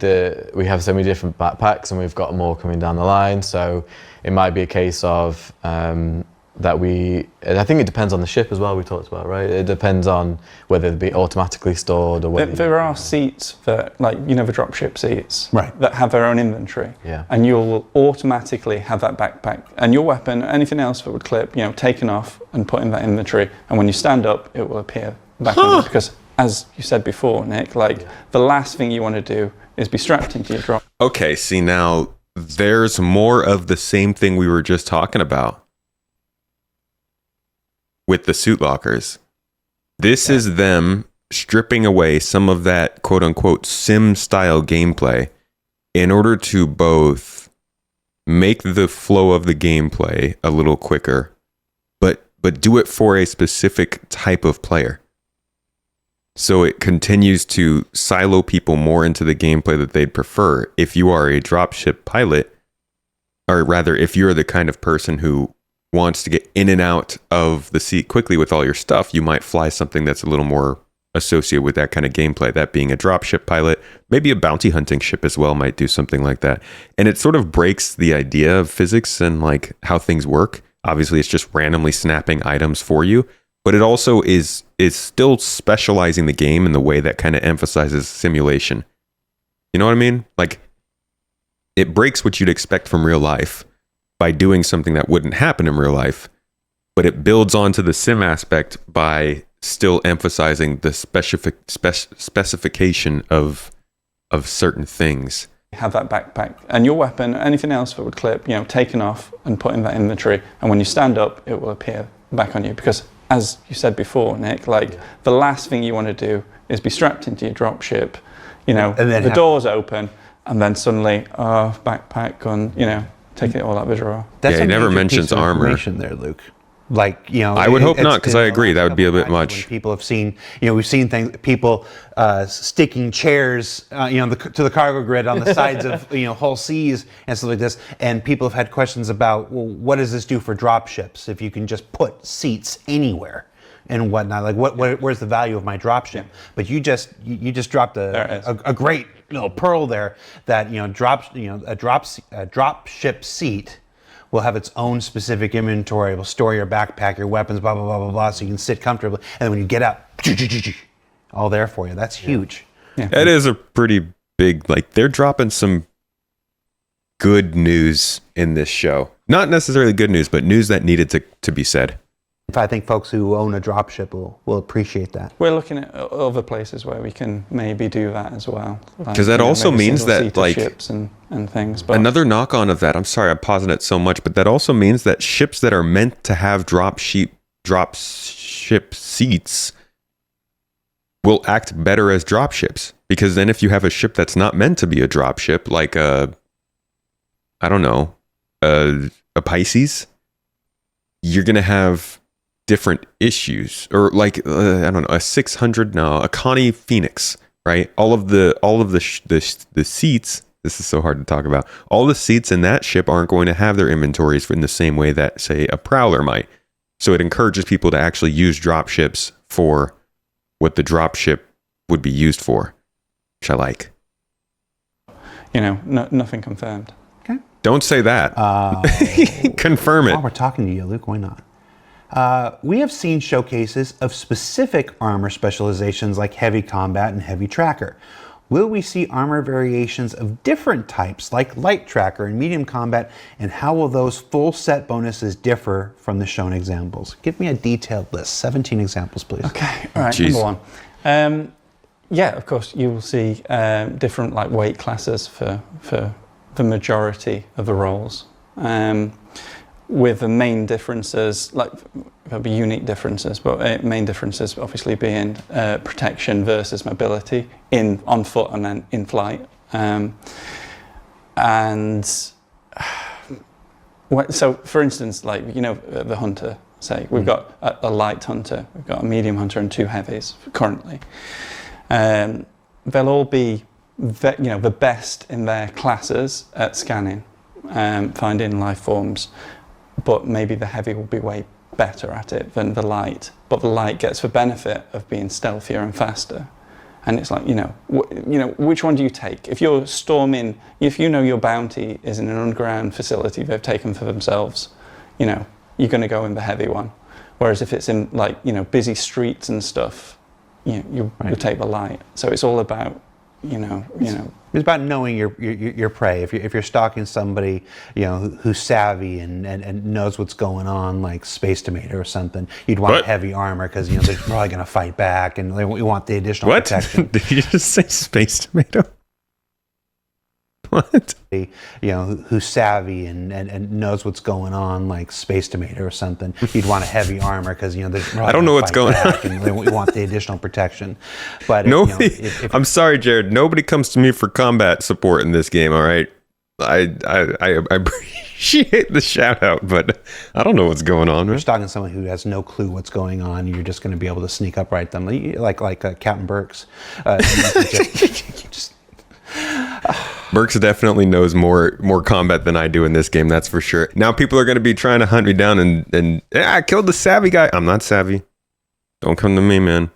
we have so many different backpacks and we've got more coming down the line. So it might be a case of I think it depends on the ship as well, we talked about, right? It depends on whether they be automatically stored or whether... There are seats that, like, the dropship seats, right, that have their own inventory. Yeah. And you'll automatically have that backpack and your weapon, anything else that would clip, taken off and put in that inventory. And when you stand up, it will appear back on you. Because, as you said before, Nick, the last thing you want to do is be strapped into your drop. Okay, see, now there's more of the same thing we were just talking about with the suit lockers. This is them stripping away some of that quote unquote sim style gameplay in order to both make the flow of the gameplay a little quicker, but do it for a specific type of player. So it continues to silo people more into the gameplay that they'd prefer. If you are a dropship pilot, or rather, if you're the kind of person who wants to get in and out of the seat quickly with all your stuff, you might fly something that's a little more associated with that kind of gameplay. That being a dropship pilot, maybe a bounty hunting ship as well might do something like that. And it sort of breaks the idea of physics and like how things work. Obviously, it's just randomly snapping items for you, but it also is still specializing the game in the way that kind of emphasizes simulation. You know what I mean? Like, it breaks what you'd expect from real life by doing something that wouldn't happen in real life, but it builds onto the sim aspect by still emphasizing the specification of certain things. Have that backpack and your weapon, anything else that would clip, taken off and put in that inventory. And when you stand up, it will appear back on you. Because, as you said before, Nick, the last thing you want to do is be strapped into your dropship, and then the doors open, and then suddenly, backpack, gun, taking all that visual. That's he never mentions armor. Information there, Luke. I would hope not, because I agree that would be a bit much. People have seen, we've seen things, people sticking chairs, to the cargo grid on the sides of, Hull C's and stuff like this. And people have had questions about, well, what does this do for drop ships if you can just put seats anywhere and whatnot? Like, where's the value of my drop ship? But you just dropped a great little pearl there that a drop ship seat will have its own specific inventory. It will store your backpack, your weapons, blah, blah, blah, blah, blah, so you can sit comfortably. And then when you get out, all there for you. That's huge. Yeah. That is a pretty big, they're dropping some good news in this show. Not necessarily good news, but news that needed to be said. I think folks who own a dropship will appreciate that. We're looking at other places where we can maybe do that as well. Because that also means that, like, ships and things. But another knock on of that, I'm sorry I'm pausing it so much, but that also means that ships that are meant to have drop ship seats will act better as drop ships. Because then if you have a ship that's not meant to be a drop ship, like a Pisces, you're going to have different issues. Or like, a Connie Phoenix, right? All of the seats, this is so hard to talk about. All the seats in that ship aren't going to have their inventories in the same way that, say, a Prowler might. So it encourages people to actually use drop ships for what the drop ship would be used for, which I like. Nothing confirmed. Okay. Don't say that. Confirm it. While we're talking to you, Luke, why not? We have seen showcases of specific armor specializations like heavy combat and heavy tracker. Will we see armor variations of different types like light tracker and medium combat, and how will those full set bonuses differ from the shown examples? Give me a detailed list, 17 examples, please. Okay, all right, Jeez. number one. Yeah, of course, you will see different like weight classes for the majority of the roles. With the main differences, like there'll be unique differences, but main differences obviously being protection versus mobility on foot and then in flight. So for instance, like, the hunter, say, we've got a light hunter, we've got a medium hunter and 2 heavies currently. They'll all be the best in their classes at scanning, finding life forms. But maybe the heavy will be way better at it than the light. But the light gets the benefit of being stealthier and faster. And it's like, which one do you take? If you're storming, if your bounty is in an underground facility they've taken for themselves, you're going to go in the heavy one. Whereas if it's in busy streets and stuff, you take the light. So it's all about It's about knowing your prey. If you're stalking somebody, who's savvy and knows what's going on, like Space Tomato or something, you'd want heavy armor because they're probably going to fight back, and we want the additional protection. Did you just say Space Tomato? What? Who's savvy and knows what's going on, like Space Tomato or something, you'd want a heavy armor because I don't know what's going on. And we want the additional protection. But nobody, if I'm sorry, Jared. Nobody comes to me for combat support in this game. All right, I appreciate the shout out, but I don't know what's going on. you're Right? stalking someone who has no clue what's going on, you're just going to be able to sneak up right them, like Captain Burks. Burks definitely knows more combat than I do in this game. That's for sure. Now people are going to be trying to hunt me down and I killed the savvy guy. I'm not savvy. Don't come to me, man.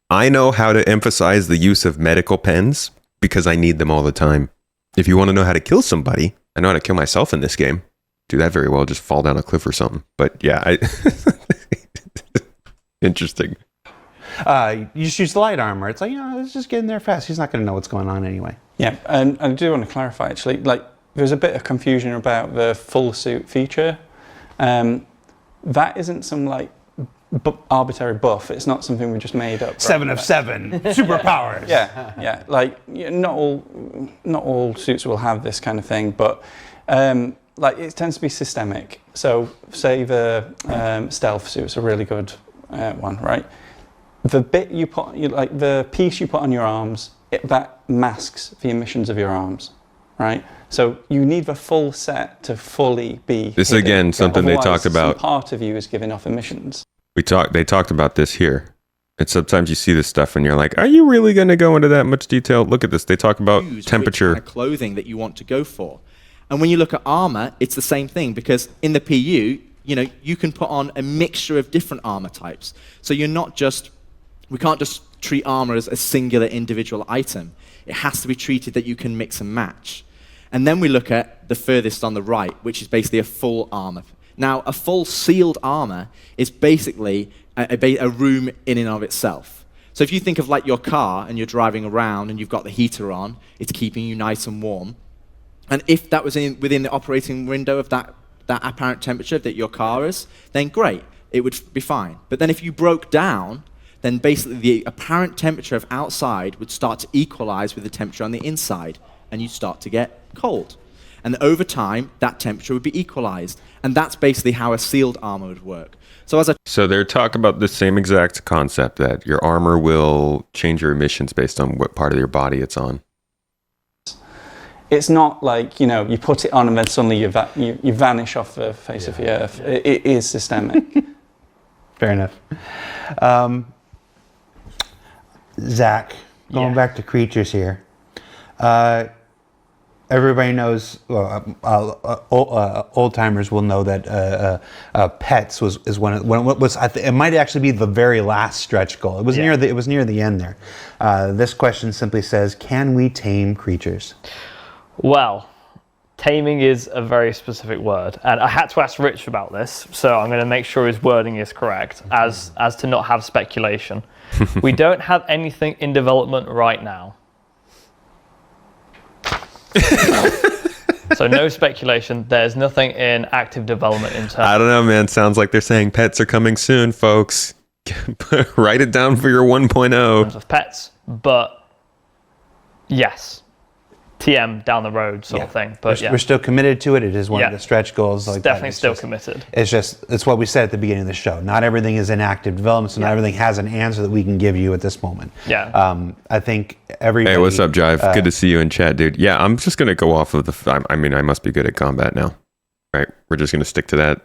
I know how to emphasize the use of medical pens because I need them all the time. If you want to know how to kill somebody, I know how to kill myself in this game. Do that very well. Just fall down a cliff or something. But yeah, interesting. You just use the light armor. It's like, let's just get in there fast. He's not going to know what's going on anyway. Yeah, and I do want to clarify actually, like there's a bit of confusion about the full suit feature. That isn't some like arbitrary buff. It's not something we just made up. 7 of 7 superpowers. Yeah. Like not all suits will have this kind of thing, but like it tends to be systemic. So say the stealth suit's a really good one, right? The bit you put, like the piece you put on your arms, that masks the emissions of your arms, right? So you need the full set to fully be. This hidden. again, something they talked about. Some part of you is giving off emissions. They talked about this here. And sometimes you see this stuff and you're like, are you really going to go into that much detail? Look at this. They talk about temperature. Which kind of clothing that you want to go for. And when you look at armor, it's the same thing, because in the PU, you can put on a mixture of different armor types. So we can't just treat armor as a singular individual item. It has to be treated that you can mix and match. And then we look at the furthest on the right, which is basically a full armor. Now, a full sealed armor is basically a room in and of itself. So if you think of like your car and you're driving around and you've got the heater on, it's keeping you nice and warm. And if that was within the operating window of that apparent temperature that your car is, then great, it would be fine. But then if you broke down, then basically the apparent temperature of outside would start to equalize with the temperature on the inside, and you'd start to get cold. And over time, that temperature would be equalized. And that's basically how a sealed armor would work. So they're talking about the same exact concept, that your armor will change your emissions based on what part of your body it's on. It's not like, you know, you put it on and then suddenly you vanish off the face of the earth. It is systemic. Fair enough. Zach, going back to creatures here. Everybody knows, old timers will know that pets was one of it might actually be the very last stretch goal. It was near the end there. This question simply says, can we tame creatures? Well, taming is a very specific word, and I had to ask Rich about this, so I'm going to make sure his wording is correct, as to not have speculation. We don't have anything in development right now. So no speculation. There's nothing in active development in terms. I don't know, man. Sounds like they're saying pets are coming soon, folks. Write it down for your 1.0. Of pets, but yes. TM down the road sort of thing. But we're still committed to it. It is one of the stretch goals. Like definitely still committed. It's what we said at the beginning of the show. Not everything is in active development, so not everything has an answer that we can give you at this moment. Yeah. I think everybody... Hey, what's up, Jive? Good to see you in chat, dude. Yeah, I'm just going to go off of I must be good at combat now. Right? We're just going to stick to that.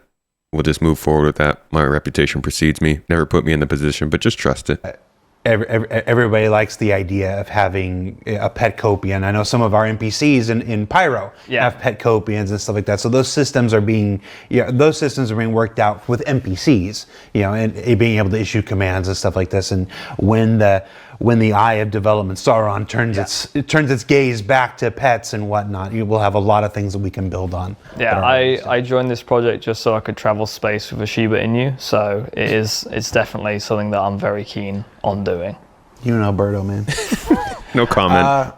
We'll just move forward with that. My reputation precedes me. Never put me in the position, but just trust it. Everybody likes the idea of having a pet copian. I know some of our NPCs in Pyro have pet copians and stuff like that. So those systems are being worked out with NPCs, and being able to issue commands and stuff like this. And when the eye of development, Sauron, turns its gaze back to pets and whatnot, we'll have a lot of things that we can build on. Yeah, I joined this project just so I could travel space with a Shiba Inu. So it's definitely something that I'm very keen on doing. You and Alberto, man. No comment.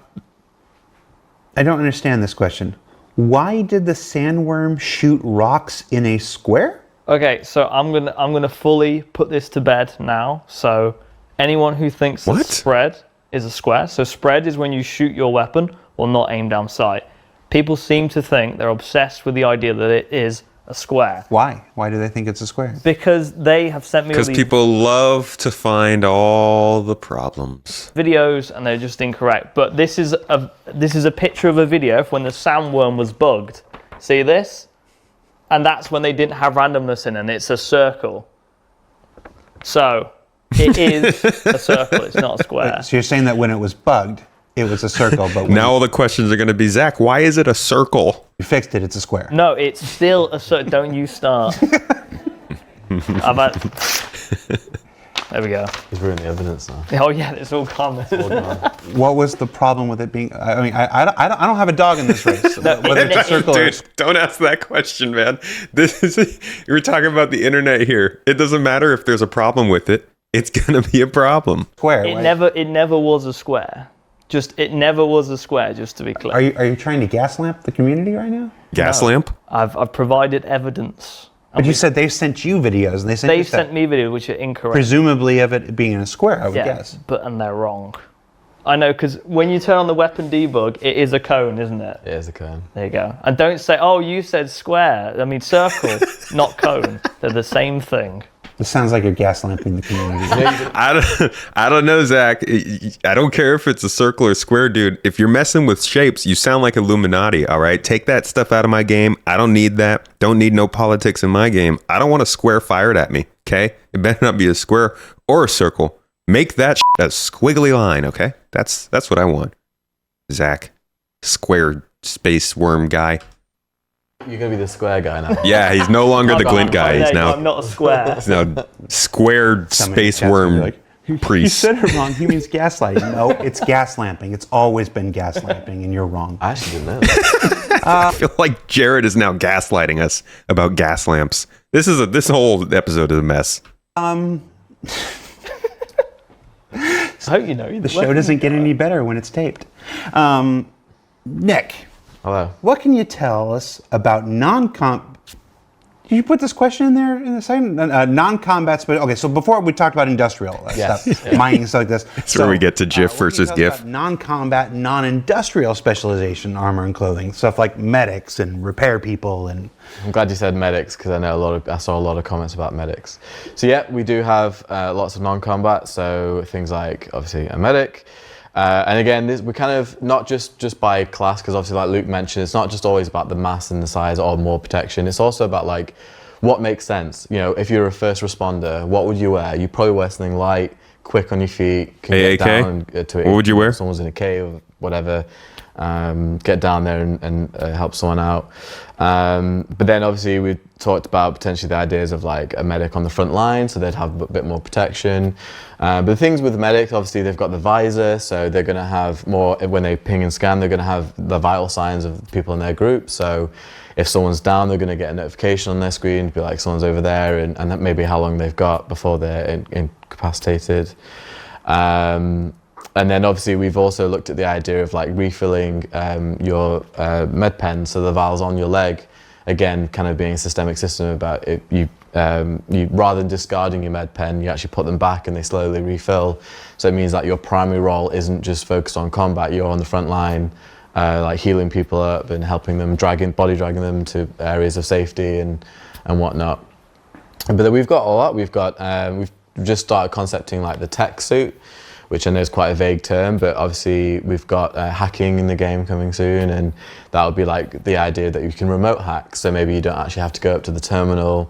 I don't understand this question. Why did the sandworm shoot rocks in a square? Okay, so I'm gonna fully put this to bed now. So anyone who thinks that spread is a square, so spread is when you shoot your weapon or not aim down sight. People seem to think, they're obsessed with the idea that it is a square. Why? Why do they think it's a square? Because they have sent me all these people love to find all the problems. videos and they're just incorrect. But this is a picture of a video of when the sandworm was bugged. See this? And that's when they didn't have randomness in, and it's a circle. So it is a circle, it's not a square. So you're saying that when it was bugged, it was a circle, but when now all the questions are going to be, Zach, why is it a circle? you fixed it, it's a square. No, it's still a circle. Don't you start. There we go. He's ruined the evidence now. Oh yeah, it's all gone. What was the problem with it being? I mean, I don't have a dog in this race. Whether it's a circle or Dude, don't ask that question, man. We're talking about the internet here. It doesn't matter if there's a problem with it. It's going to be a problem. square. It never was a square. It never was a square, just to be clear. Are you trying to gaslamp the community right now? Gas lamp? I've provided evidence. But you said they've sent you videos, and They've sent me videos which are incorrect. presumably of it being in a square, I would guess. And they're wrong. I know, because when you turn on the weapon debug, it is a cone, isn't it? It is a cone. There you go. And don't say, oh, you said square. I mean, circle, not cone. They're the same thing. This sounds like you're gaslamping the community. I don't know, Zach. I don't care if it's a circle or square, dude. If you're messing with shapes, you sound like Illuminati, all right? Take that stuff out of my game. I don't need that. Don't need no politics in my game. I don't want a square fired at me, okay? It better not be a square or a circle. Make that a squiggly line, okay? That's what I want. Zach, square space worm guy. You're going to be the square guy now. Yeah, he's no longer the glint guy. He's now I'm not a square. He's now squared space worm He priest. said it wrong. He means gaslighting. No, it's gaslamping. It's always been gaslamping, and you're wrong. I actually didn't know that. I feel like Jared is now gaslighting us about gas lamps. This whole episode is a mess. I hope you know. The show doesn't get any better when it's taped. Nick, Hello. What can you tell us about Did you put this question in there in a second? Non-combat, but okay. So before we talked about industrial Yes. stuff, mining stuff like this. That's where we get to GIF versus GIF. Non-combat, non-industrial specialization armor and clothing, stuff like medics and repair people and. I'm glad you said medics because I saw a lot of comments about medics. So yeah, we do have lots of non-combat. So things like obviously a medic. And again, we kind of not just by class, because obviously like Luke mentioned, it's not just always about the mass and the size or more protection. It's also about like what makes sense. You know, if you're a first responder, what would you wear? You probably wear something light, quick on your feet, can AAK? get down to it. What would you wear? If someone's in a cave or whatever. Get down there and help someone out. But then obviously we talked about potentially the ideas of like a medic on the front line, so they'd have a bit more protection. But the things with the medics, obviously they've got the visor, so they're going to have more, when they ping and scan, they're going to have the vital signs of people in their group. So if someone's down, they're going to get a notification on their screen to be like someone's over there, and that maybe how long they've got before they're incapacitated. And then obviously we've also looked at the idea of like refilling your med pen, so the vials on your leg, again kind of being a systemic system about it. You rather than discarding your med pen, you actually put them back and they slowly refill. So it means that your primary role isn't just focused on combat, you're on the front line, like healing people up and helping them, body dragging them to areas of safety and whatnot. But then we've got all that. We've just started concepting like the tech suit, which I know is quite a vague term, but obviously we've got hacking in the game coming soon, and that would be like the idea that you can remote hack, so maybe you don't actually have to go up to the terminal,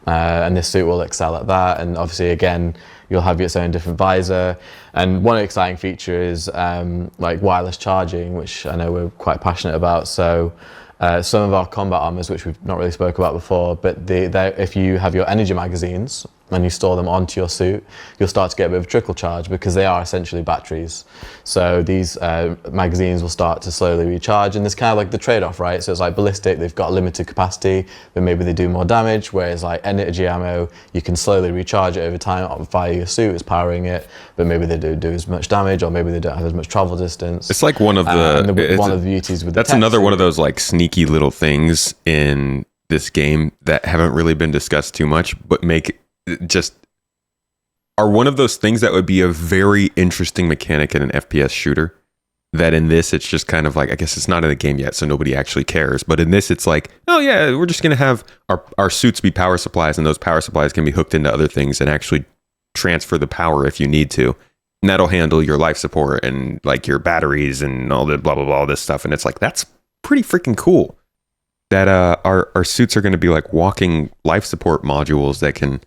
and this suit will excel at that. And obviously again, you'll have its own different visor, and one exciting feature is like wireless charging, which I know we're quite passionate about. So some of our combat armors, which we've not really spoke about before, but if you have your energy magazines and you store them onto your suit, you'll start to get a bit of a trickle charge because they are essentially batteries. So these magazines will start to slowly recharge, and there's kind of like the trade-off, right? So it's like ballistic, they've got limited capacity, but maybe they do more damage, whereas like energy ammo, you can slowly recharge it over time via your suit, it's powering it, but maybe they don't do as much damage, or maybe they don't have as much travel distance. It's like one of the one of the beauties with that's the another suit. one of those like sneaky little things in this game that haven't really been discussed too much, but are one of those things that would be a very interesting mechanic in an FPS shooter, that in this it's just kind of like, I guess it's not in the game yet, so nobody actually cares, but in this it's like, oh yeah, we're just going to have our suits be power supplies, and those power supplies can be hooked into other things and actually transfer the power if you need to, and that'll handle your life support and like your batteries and all the blah blah blah, all this stuff. And it's like, that's pretty freaking cool that our suits are going to be like walking life support modules that can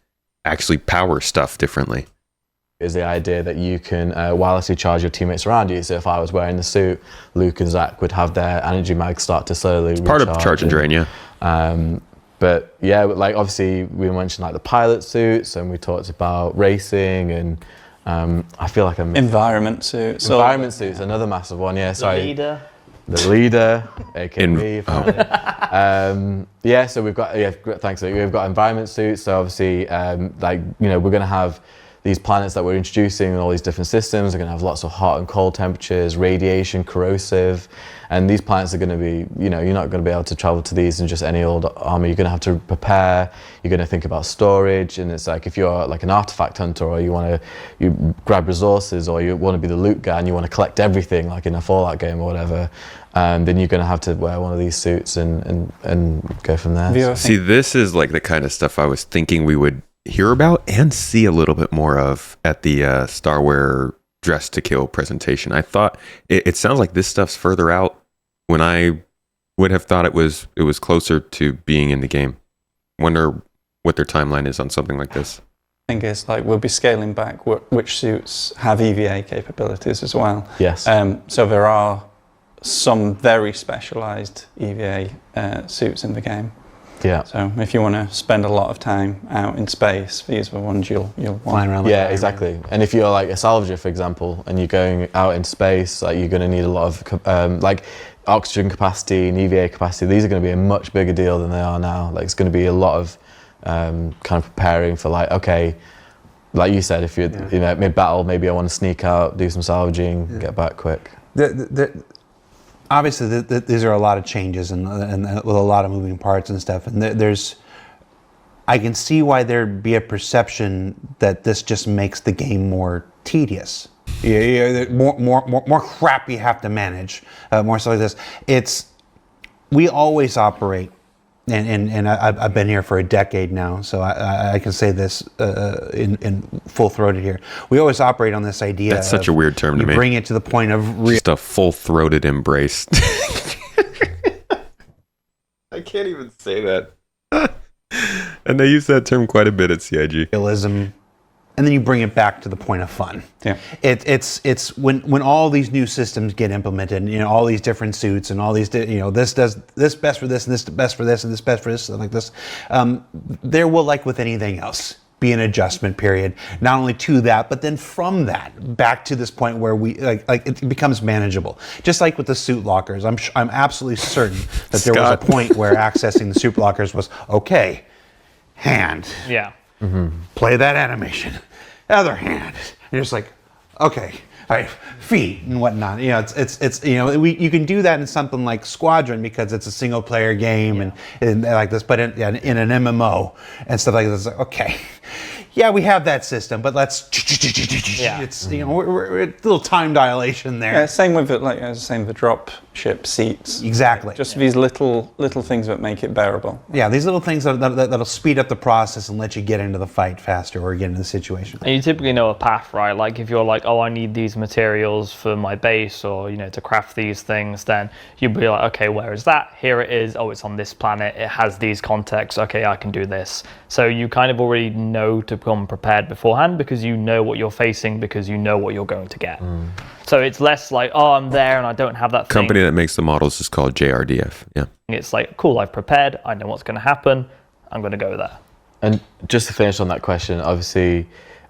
actually power stuff differently. Is the idea that you can wirelessly charge your teammates around you. So if I was wearing the suit, Luke and Zach would have their energy mag start to slowly recharge. Part of charge and drain, yeah. But yeah, like obviously we mentioned like the pilot suits, and we talked about racing, and I feel like environment suits. Environment suits, another massive one. Yeah, sorry. The leader, aka me. Yeah, so we've got thanks. We've got environment suits. So obviously, like we're going to have these planets that we're introducing and all these different systems are going to have lots of hot and cold temperatures, radiation, corrosive, and these planets are going to be, you're not going to be able to travel to these in just any old armor. You're going to have to prepare, you're going to think about storage, and it's like if you're like an artifact hunter, or you grab resources, or you want to be the loot guy and you want to collect everything like in a Fallout game or whatever, then you're going to have to wear one of these suits and go from there. See, this is like the kind of stuff I was thinking we would hear about and see a little bit more of at the Starware Dress to Kill presentation. I thought it sounds like this stuff's further out when I would have thought it was closer to being in the game. Wonder what their timeline is on something like this. I think it's like we'll be scaling back which suits have EVA capabilities as well. Yes. So there are some very specialized EVA suits in the game. Yeah. So if you want to spend a lot of time out in space, these are the ones you'll want. Flying around. Yeah, exactly. And if you're like a salvager, for example, and you're going out in space, like you're going to need a lot of like oxygen capacity and EVA capacity. These are going to be a much bigger deal than they are now. Like it's going to be a lot of kind of preparing for like, okay, like you said, if you're mid-battle, maybe I want to sneak out, do some salvaging, get back quick. obviously these are a lot of changes and with a lot of moving parts and stuff. And I can see why there'd be a perception that this just makes the game more tedious. More crap you have to manage. More so like this. We always operate, and I've been here for a decade now, so I can say this in full-throated here. We always operate on this idea. That's such a weird term to me. Bring it to the point of just a full-throated embrace. I can't even say that. And they use that term quite a bit at CIG. realism, and then you bring it back to the point of fun. Yeah. It's when all these new systems get implemented, and, all these different suits and all these, this does this best for this and this best for this and this best for this, and like this. There will, like with anything else, be an adjustment period, not only to that, but then from that back to this point where we like it becomes manageable. Just like with the suit lockers, I'm absolutely certain that there was a point where accessing the suit lockers was okay. Hand. Yeah. Play that animation. Other hand. You're just like, okay, all right, feet and whatnot. It's you can do that in something like Squadron because it's a single player game and like this, but in an MMO and stuff like this, it's like, okay, yeah, we have that system, but let's. Yeah. It's we're a little time dilation there. Yeah, same with the drop ship seats. Exactly. Just these little things that make it bearable. Yeah, these little things that'll speed up the process and let you get into the fight faster or get into the situation. And you typically know a path, right? Like if you're like, oh, I need these materials for my base or, to craft these things, then you'll be like, okay, where is that? Here it is. Oh, it's on this planet. It has these contexts. Okay, I can do this. So you kind of already know to come prepared beforehand because you know what you're facing because you know what you're going to get. So it's less like, oh, I'm there and I don't have that Company that makes the models is called JRDF. Yeah. It's like, cool, I've prepared. I know what's going to happen. I'm going to go there. And just to finish on that question, obviously,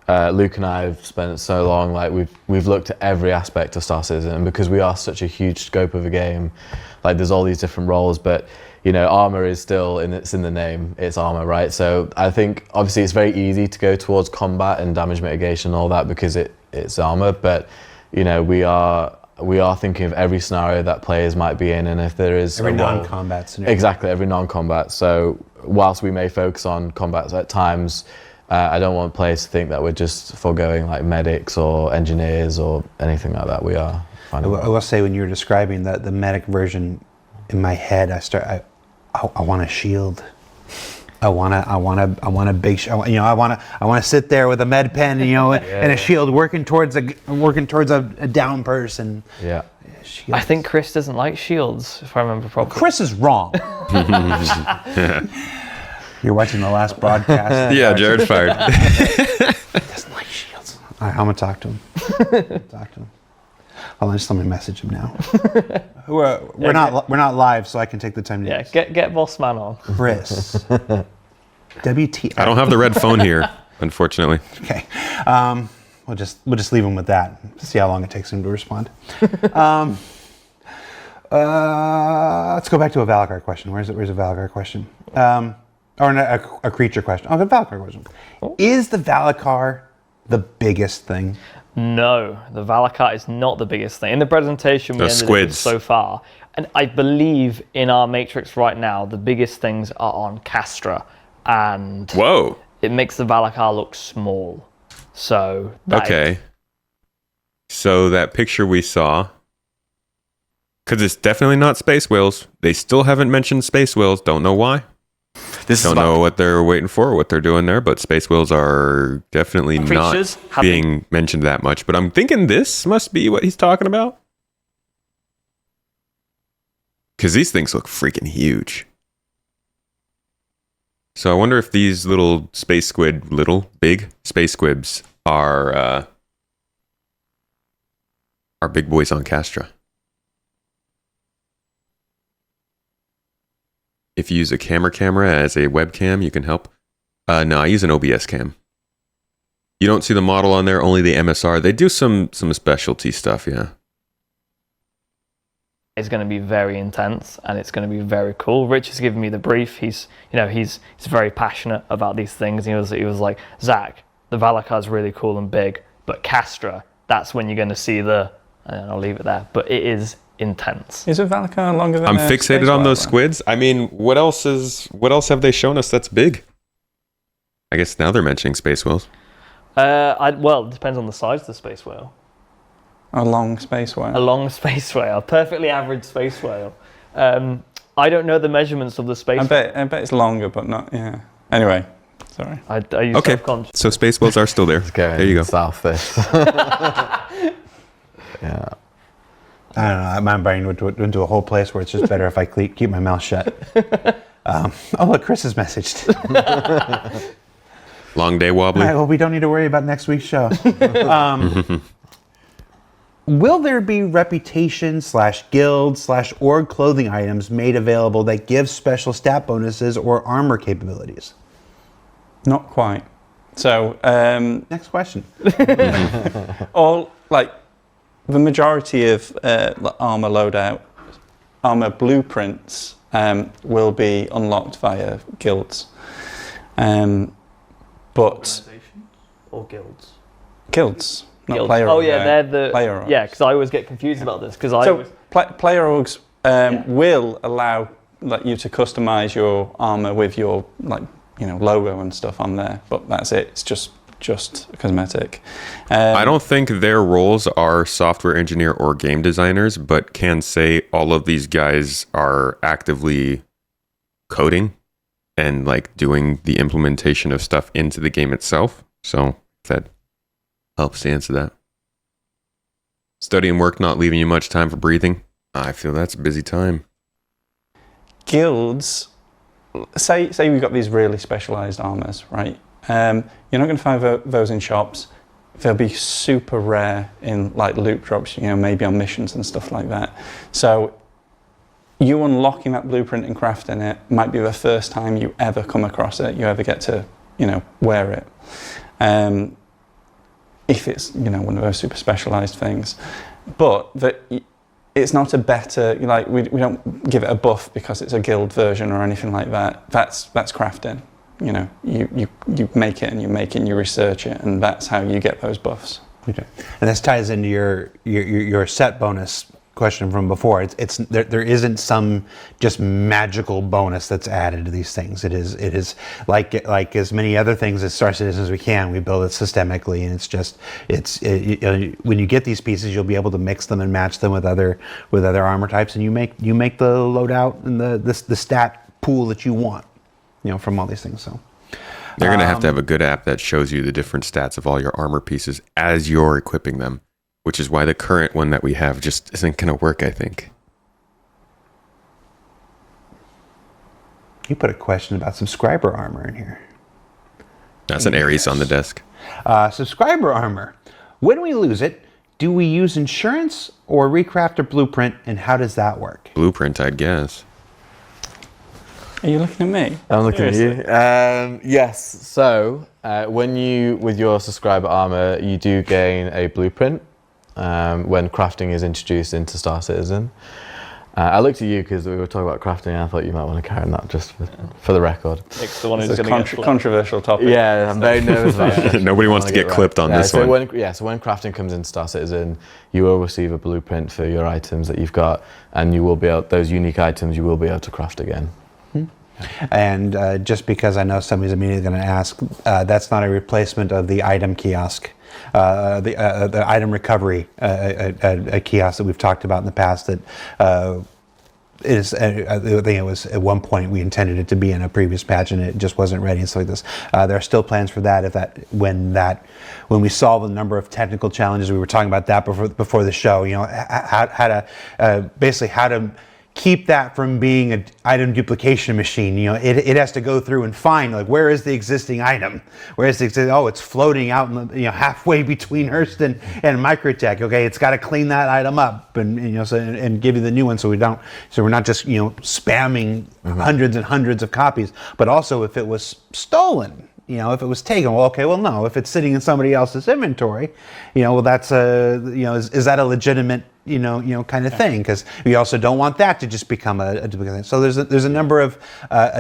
Luke and I have spent so long, like we've looked at every aspect of Star Citizen, and because we are such a huge scope of a game, like there's all these different roles, but armor is still it's in the name, it's armor, right? So I think obviously it's very easy to go towards combat and damage mitigation and all that because it's armor, but we are thinking of every scenario that players might be in, and if there is Every non-combat scenario. Exactly, every non-combat. So whilst we may focus on combat at times, I don't want players to think that we're just foregoing like medics or engineers or anything like that. We are. I will say, when you were describing the medic version, in my head, I want a shield. I want a big. I want to sit there with a med pen, and a shield, working towards a down person. Yeah. Shields. I think Chris doesn't like shields, if I remember properly. Chris is wrong. You're watching the last broadcast. Yeah, Jared's fired. He doesn't like shields. All right, I'm gonna talk to him. Hold on, just let me message him now. We're not live, so I can take the time to. Yeah, get Boss Man on. Chris. WTF. I don't have the red phone here, unfortunately. Okay. We'll just leave him with that. See how long it takes him to respond. Let's go back to a Valakar question. Where's a Valakar question? Or a creature question. Oh, the Valakar question. Is the Valakar the biggest thing? No, the Valakar is not the biggest thing. In the presentation, we ended squids. so far. And I believe in our matrix right now, the biggest things are on Castra. And Whoa. it makes the Valakar look small. So Okay. So that picture we saw, because it's definitely not space whales. They still haven't mentioned space whales. Don't know why. Don't know what they're waiting for or what they're doing there, but space whales are definitely Creatures not being mentioned that much. But I'm thinking this must be what he's talking about. Because these things look freaking huge. So I wonder if these little space squid, big space squibs are big boys on Castra. If you use a camera as a webcam, you can help. No, I use an OBS cam. You don't see the model on there, only the MSR. They do some specialty stuff, yeah. It's going to be very intense and it's going to be very cool. Rich has given me the brief. He's very passionate about these things. He was like, Zach, the Valakar is really cool and big, but Castra, that's when you're going to see and I'll leave it there. But it is intense. Is a Valkyr longer than I'm a fixated space on those wildland? squids. I mean, what else have they shown us that's big? I guess now they're mentioning space whales. Well, it depends on the size of the space whale. A long space whale. A long space whale, perfectly average space whale. I don't know the measurements of the space. I bet it's longer, but not. Yeah. Anyway, sorry. Are you Okay, self-conscious? so space whales are still there. Going There you go. south this. Yeah. I don't know. My brain went into a whole place where it's just better if I keep my mouth shut. Oh, look, Chris has messaged. Long day All wobbly. right, well, we don't need to worry about next week's show. Will there be reputation / guild / org clothing items made available that give special stat bonuses or armor capabilities? Not quite. So, Next question. all like the majority of armor loadout, armor blueprints will be unlocked via guilds. But Or guilds? guilds, not Guilds. player. Oh yeah, they're the player orgs. yeah. Because I always get confused about this because So player orgs will allow you to customize your armor with your logo and stuff on there, but that's it. It's just cosmetic. I don't think their roles are software engineer or game designers, but can say all of these guys are actively coding and like doing the implementation of stuff into the game itself. So that helps to answer that. Study and work not leaving you much time for breathing. I feel that's a busy time. Guilds, say we've got these really specialized armors, right? You're not going to find those in shops. They'll be super rare in like loot drops, maybe on missions and stuff like that. So you unlocking that blueprint and crafting it might be the first time you ever come across it, you ever get to, wear it. If it's, one of those super specialized things. But it's not a better, we don't give it a buff because it's a guild version or anything like that. That's crafting. You make it and you research it, and that's how you get those buffs. Okay. And this ties into your set bonus question from before. There isn't some just magical bonus that's added to these things. It is like as many other things as Star Citizen as we can. We build it systemically, and when you get these pieces, you'll be able to mix them and match them with other armor types, and you make the loadout and the stat pool that you want, from all these things. So They're going to have a good app that shows you the different stats of all your armor pieces as you're equipping them, which is why the current one that we have just isn't going to work, I think. you put a question about subscriber armor in here. That's an Ares on the desk. Subscriber armor. When we lose it, do we use insurance or recraft a blueprint, and how does that work? Blueprint, I'd guess. Are you looking at me? I'm looking at you. Yes. So with your subscriber armor, you do gain a blueprint when crafting is introduced into Star Citizen. I looked at you because we were talking about crafting, and I thought you might want to carry on that just for the record. Nick's the one who's It's a going to get controversial topic. Yeah, I'm very nervous about it. Nobody wants to get clipped on this so one. So when crafting comes into Star Citizen, you will receive a blueprint for your items that you've got, and you will be able, those unique items you will be able to craft again. And just because I know somebody's immediately going to ask, that's not a replacement of the item kiosk, the item recovery a kiosk that we've talked about in the past. That is, I think it was at one point we intended it to be in a previous patch, and it just wasn't ready and stuff like this. There are still plans for that. When we solve the number of technical challenges, we were talking about that before the show. How to keep that from being an item duplication machine. It has to go through and find, like, where is the existing item? It's floating out in the, halfway between Hearst and Microtech. Okay, it's got to clean that item up and give you the new one, so we're not just spamming hundreds and hundreds of copies. But also, if it was stolen, if it was taken, well, okay, well, no. If it's sitting in somebody else's inventory, well, that's is that a legitimate, kind of thing? Because we also don't want that to just become a duplicate thing. So there's a number of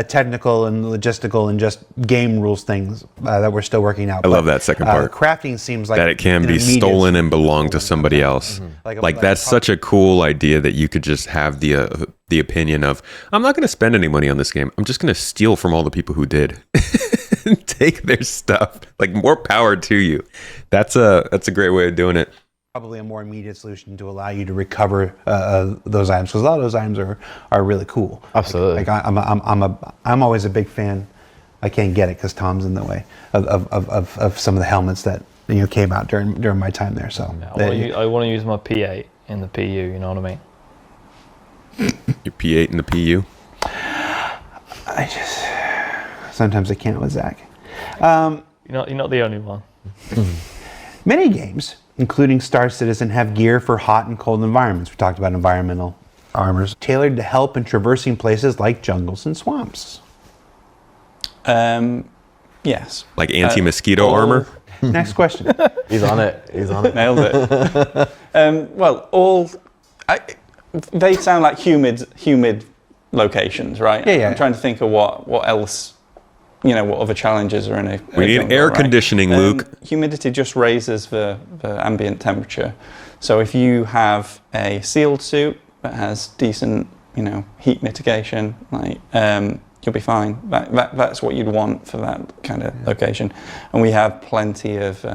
technical and logistical and just game rules things that we're still working out. I love that second part. Crafting seems like that it can be stolen and belong to somebody else. Like that's such a cool idea that you could just have the opinion of, I'm not going to spend any money on this game. I'm just going to steal from all the people who did. Take their stuff. Like, more power to you. That's a great way of doing it. Probably a more immediate solution to allow you to recover those items, because a lot of those items are really cool. Absolutely. Like I'm always a big fan. I can't get it because Tom's in the way of some of the helmets that came out during my time there. So I want to use my P8 in the PU. You know what I mean? Your P8 and the PU. Sometimes I can't with Zach. You're not the only one. Many games, including Star Citizen, have gear for hot and cold environments. We talked about environmental armors tailored to help in traversing places like jungles and swamps. Yes. Like anti-mosquito armor. Next question. He's on it. Nailed it. They sound like humid locations, right? Yeah. I'm trying to think of what else, what other challenges are in a We need jungle, air right? conditioning, Luke. Humidity just raises the ambient temperature. So if you have a sealed suit that has decent, heat mitigation, you'll be fine. That's what you'd want for that kind of location. And we have plenty of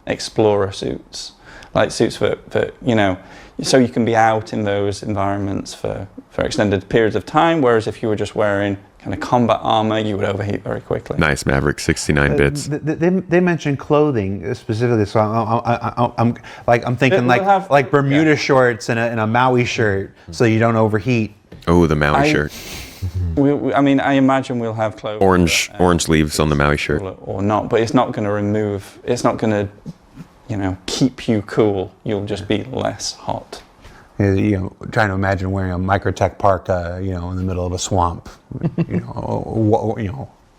explorer suits, like suits that so you can be out in those environments for extended periods of time, whereas if you were just wearing kind of combat armor, you would overheat very quickly. Nice, Maverick, 69 bits. They mentioned clothing specifically, so I'm thinking We'll have- like Bermuda shorts and a Maui shirt, so you don't overheat. Oh, the Maui shirt. I imagine we'll have clothes. Orange leaves on the Maui shirt. Or not, but it's not going to keep you cool. You'll just be less hot. Trying to imagine wearing a Microtech parka, in the middle of a swamp,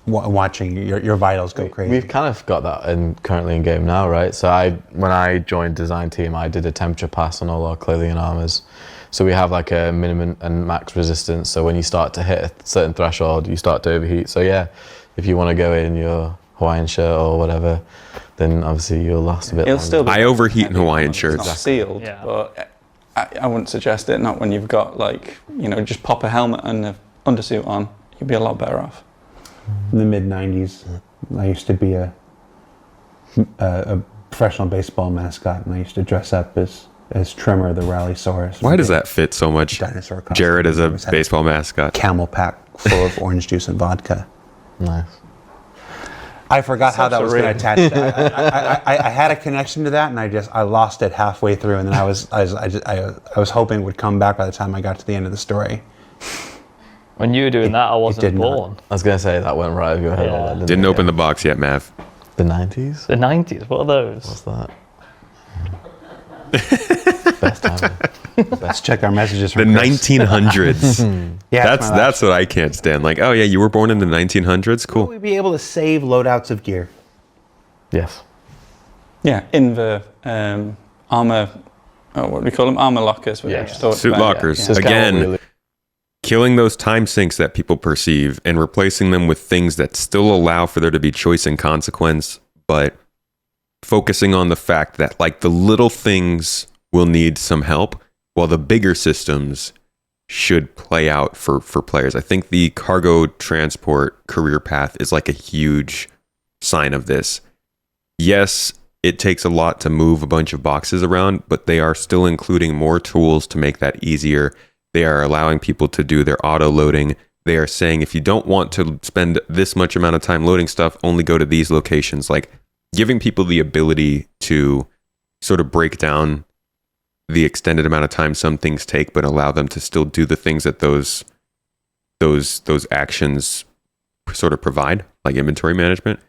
watching your vitals go crazy. We've kind of got that currently in game now, right? So when I joined design team, I did a temperature pass on all our clothing and armors. So we have like a minimum and max resistance. So when you start to hit a certain threshold, you start to overheat. So yeah, if you want to go in your Hawaiian shirt or whatever, then obviously you'll last a bit longer. I overheat in Hawaiian shirts. It's not sealed, but I wouldn't suggest it. Not when you've got just pop a helmet and an undersuit on. You'd be a lot better off. In the mid '90s, I used to be a professional baseball mascot, and I used to dress up as Trimmer the Rallysaurus. Why does that fit so much? Dinosaur costume. Jared as a Always had baseball mascot. Camel pack full of orange juice and vodka. Nice. I forgot how that was going to attach. I had a connection to that, and I lost it halfway through, and then I was hoping it would come back by the time I got to the end of the story. When you were doing that, I wasn't born. I was going to say that went right over your head. Yeah. Didn't open the box yet, Mav. The 90s? The 90s, what are those? What's that? Best time. Let's check our messages The from Chris. 1900s. Yeah, That's what I can't stand. Like, oh yeah, you were born in the 1900s? Will Cool. we be able to save loadouts of gear? Yes. Yeah, in the armor. What do we call them? Armor lockers. Yeah. Suit lockers. Yeah. Again, killing those time sinks that people perceive and replacing them with things that still allow for there to be choice and consequence, but focusing on the fact that like the little things will need some help while the bigger systems should play out for players. I think the cargo transport career path is like a huge sign of this. Yes, it takes a lot to move a bunch of boxes around, but they are still including more tools to make that easier. They are allowing people to do their auto loading. They are saying if you don't want to spend this much amount of time loading stuff, only go to these locations. Like giving people the ability to sort of break down the extended amount of time some things take, but allow them to still do the things that those actions sort of provide, like inventory management,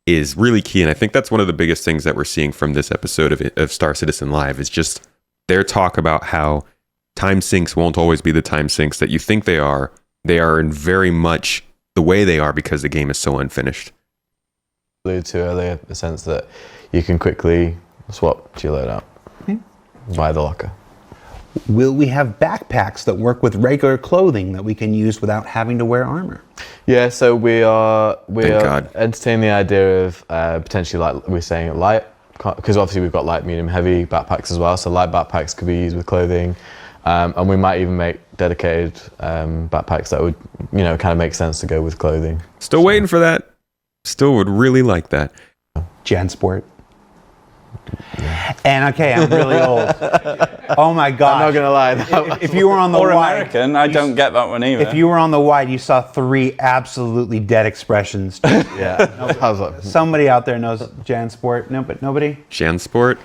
is really key. And I think that's one of the biggest things that we're seeing from this episode of Star Citizen Live is just their talk about how time sinks won't always be the time sinks that you think they are. They are in very much the way they are because the game is so unfinished. alluded to earlier, the sense that you can quickly swap to your loadout via the locker. Will we have backpacks that work with regular clothing that we can use without having to wear armor? Yeah, so we are God. entertaining the idea of potentially, like we're saying, light, because obviously we've got light, medium, heavy backpacks as well. So light backpacks could be used with clothing, and we might even make dedicated backpacks that would, kind of make sense to go with clothing. Still waiting for that. Still would really like that. JanSport. And okay, I'm really old. Oh my gosh. I'm not gonna lie. If you were on the Or wide, American, I don't get that one either. if you were on the wide, you saw 3 absolutely dead expressions. Yeah. I was like, Somebody out there knows JanSport. No, but nobody. JanSport.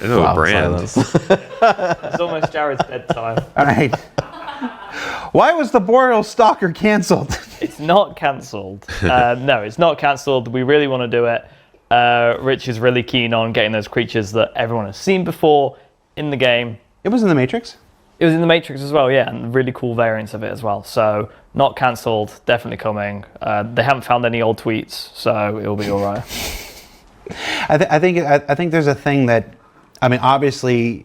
I know wow, a brand. silence. It's almost Jared's bedtime. All right. Why was the Boreal Stalker canceled? It's not cancelled. No, it's not cancelled. We really want to do it. Rich is really keen on getting those creatures that everyone has seen before in the game. It was in the Matrix. It was in the Matrix as well, yeah, and really cool variants of it as well. So not cancelled, definitely coming. They haven't found any old tweets, so it'll be all right. I think there's a thing that, I mean, obviously,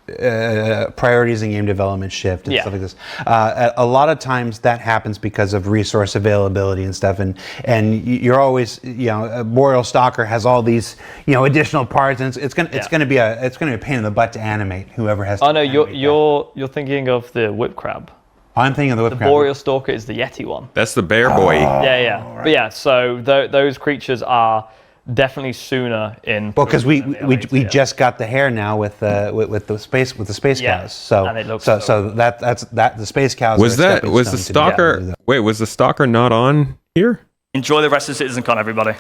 priorities in game development shift and stuff like this. A lot of times that happens because of resource availability and stuff, and you're always, Boreal Stalker has all these, additional parts, and it's gonna be a pain in the butt to animate whoever has to. Oh no, animate you're thinking of the whip crab. I'm thinking of the whip The crab. Boreal Stalker is the Yeti one. That's the bear boy. Yeah. Right. But yeah, so those creatures are definitely sooner in. Well, because we yeah. just got the hair now with the space Yeah, cows. So and it looks so that's the space cows. Was are a that stepping was the stone to be able to do stalker? that. Wait, was the stalker not on here? Enjoy the rest of CitizenCon, everybody.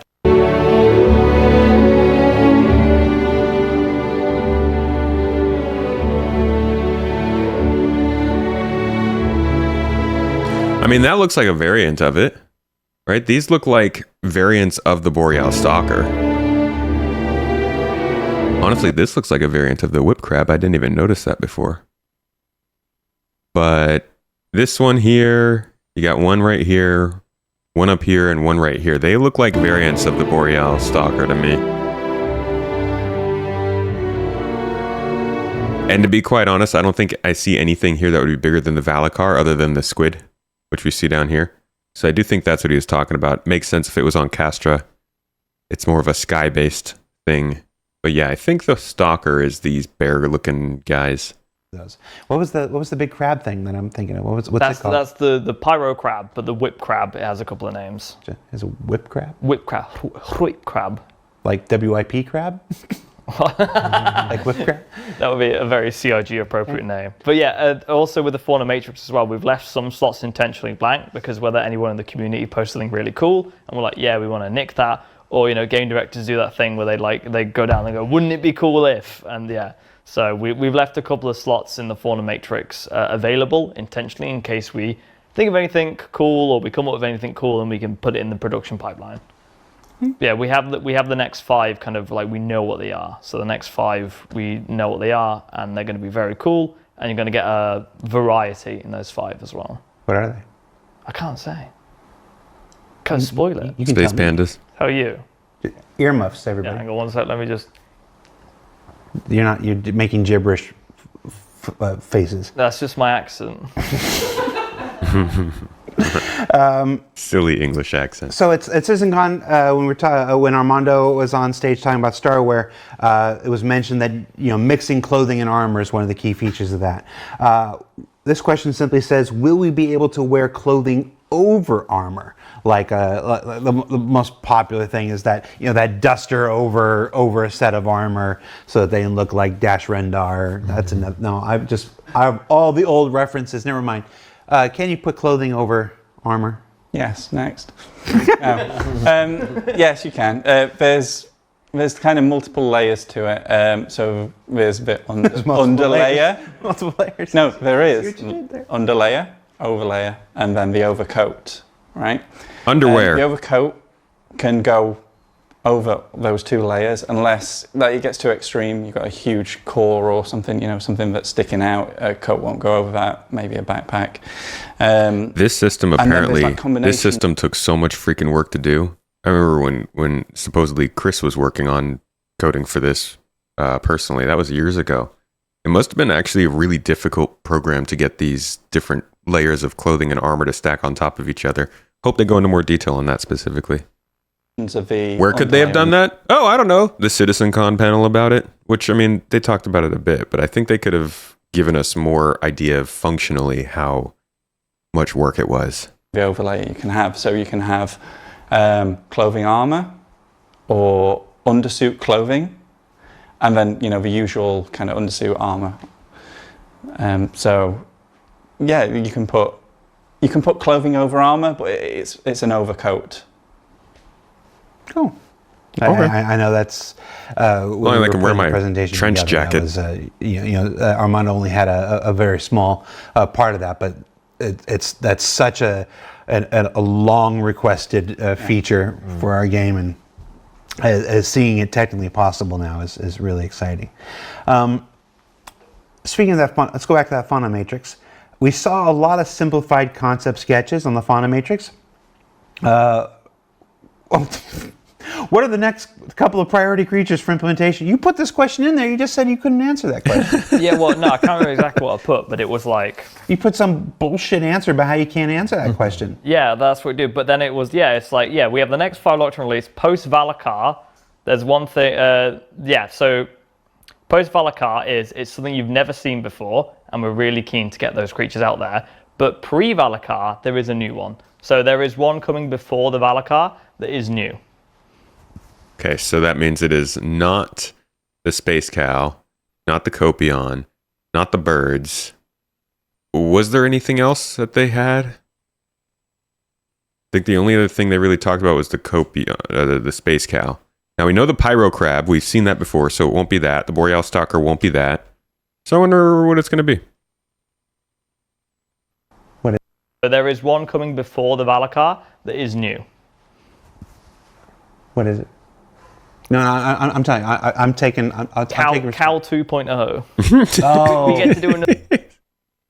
I mean, that looks like a variant of it, right? These look like variants of the Boreal Stalker. Honestly, this looks like a variant of the whip crab. I didn't even notice that before. But this one here, you got one right here, one up here, and one right here. They look like variants of the Boreal Stalker to me. And to be quite honest, I don't think I see anything here that would be bigger than the Valacar other than the squid, which we see down here. So I do think that's what he was talking about. Makes sense if it was on Castra. It's more of a sky-based thing. But yeah, I think the stalker is these bear-looking guys. What was the big crab thing that I'm thinking of? What's it called? That's the pyro crab, but the whip crab, it has a couple of names. Is it whip crab? Whip crab. Like WIP crab? Like whip crab? That would be a very CRG appropriate name. But yeah, also with the Fauna Matrix as well, we've left some slots intentionally blank because whether anyone in the community posts something really cool and we're like, yeah, we want to nick that, or game directors do that thing where they go down and go, wouldn't it be cool if? And yeah, so we've left a couple of slots in the Fauna Matrix available intentionally in case we think of anything cool or we come up with anything cool and we can put it in the production pipeline. Yeah, we have the next 5 kind of like we know what they are. So the next 5 we know what they are, and they're going to be very cool, and you're going to get a variety in those 5 as well. What are they? I can't say. Can't spoil it. You can Space tell me. pandas. How are you? Earmuffs, Yeah, everybody. hang on one sec. Let me just. You're making gibberish faces. That's just my accent. Silly English accent. So it's CitizenCon when Armando was on stage talking about Starware, it was mentioned that mixing clothing and armor is one of the key features of that. This question simply says, will we be able to wear clothing over armor? Like the most popular thing is that that duster over a set of armor so that they can look like Dash Rendar. That's another. No, I have all the old references. Never mind. Can you put clothing over armor? Yes, next. Yes, you can. There's kind of multiple layers to it. So there's a bit underlayer. Multiple layers. No, there is. See what you did there? Underlayer, overlayer, and then the overcoat, right? Underwear. The overcoat can go over those 2 layers unless it gets too extreme. You've got a huge core or something, something that's sticking out. A coat won't go over that, maybe a backpack. This system and then there's apparently, that combination- this system took so much freaking work to do. I remember when supposedly Chris was working on coding for this personally. That was years ago. It must have been actually a really difficult program to get these different layers of clothing and armor to stack on top of each other. Hope they go into more detail on that specifically. Where could they have done that? Oh, I don't know. The CitizenCon panel about it, which, I mean, they talked about it a bit, but I think they could have given us more idea of functionally how much work it was. The overlay you can have. So you can have clothing armor or undersuit clothing, and then, you know, the usual kind of undersuit armor. So yeah, you can put clothing over armor, but it's an overcoat. Cool. Okay. I know that's Well, I can wear my presentation trench together, jacket. that was, Armando only had a very small part of that, but that's such a long requested feature for our game, and as seeing it technically possible now is really exciting. Speaking of that, let's go back to that fauna matrix. We saw a lot of simplified concept sketches on the fauna matrix. What are the next couple of priority creatures for implementation? You put this question in there. You just said you couldn't answer that question. Yeah, well, no, I can't remember exactly what I put, but it was like... You put some bullshit answer about how you can't answer that question. Yeah, that's what we do. But then it was, it's like, we have the next file locked and release. Post-Valakar, there's one thing, so Post-Valakar it's something you've never seen before, and we're really keen to get those creatures out there. But pre-Valakar, there is a new one. So there is one coming before the Valakar that is new. Okay, so that means it is not the space cow, not the copion, not the birds. Was there anything else that they had? I think the only other thing they really talked about was the copion, the space cow. Now we know the pyro crab. We've seen that before, so it won't be that. The boreal stalker won't be that. So I wonder what it's going to be. So there is one coming before the Valakar that is new. What is it? No, I'm telling you, I'm taking... I'll Cal take 2.0. Oh. We get to do another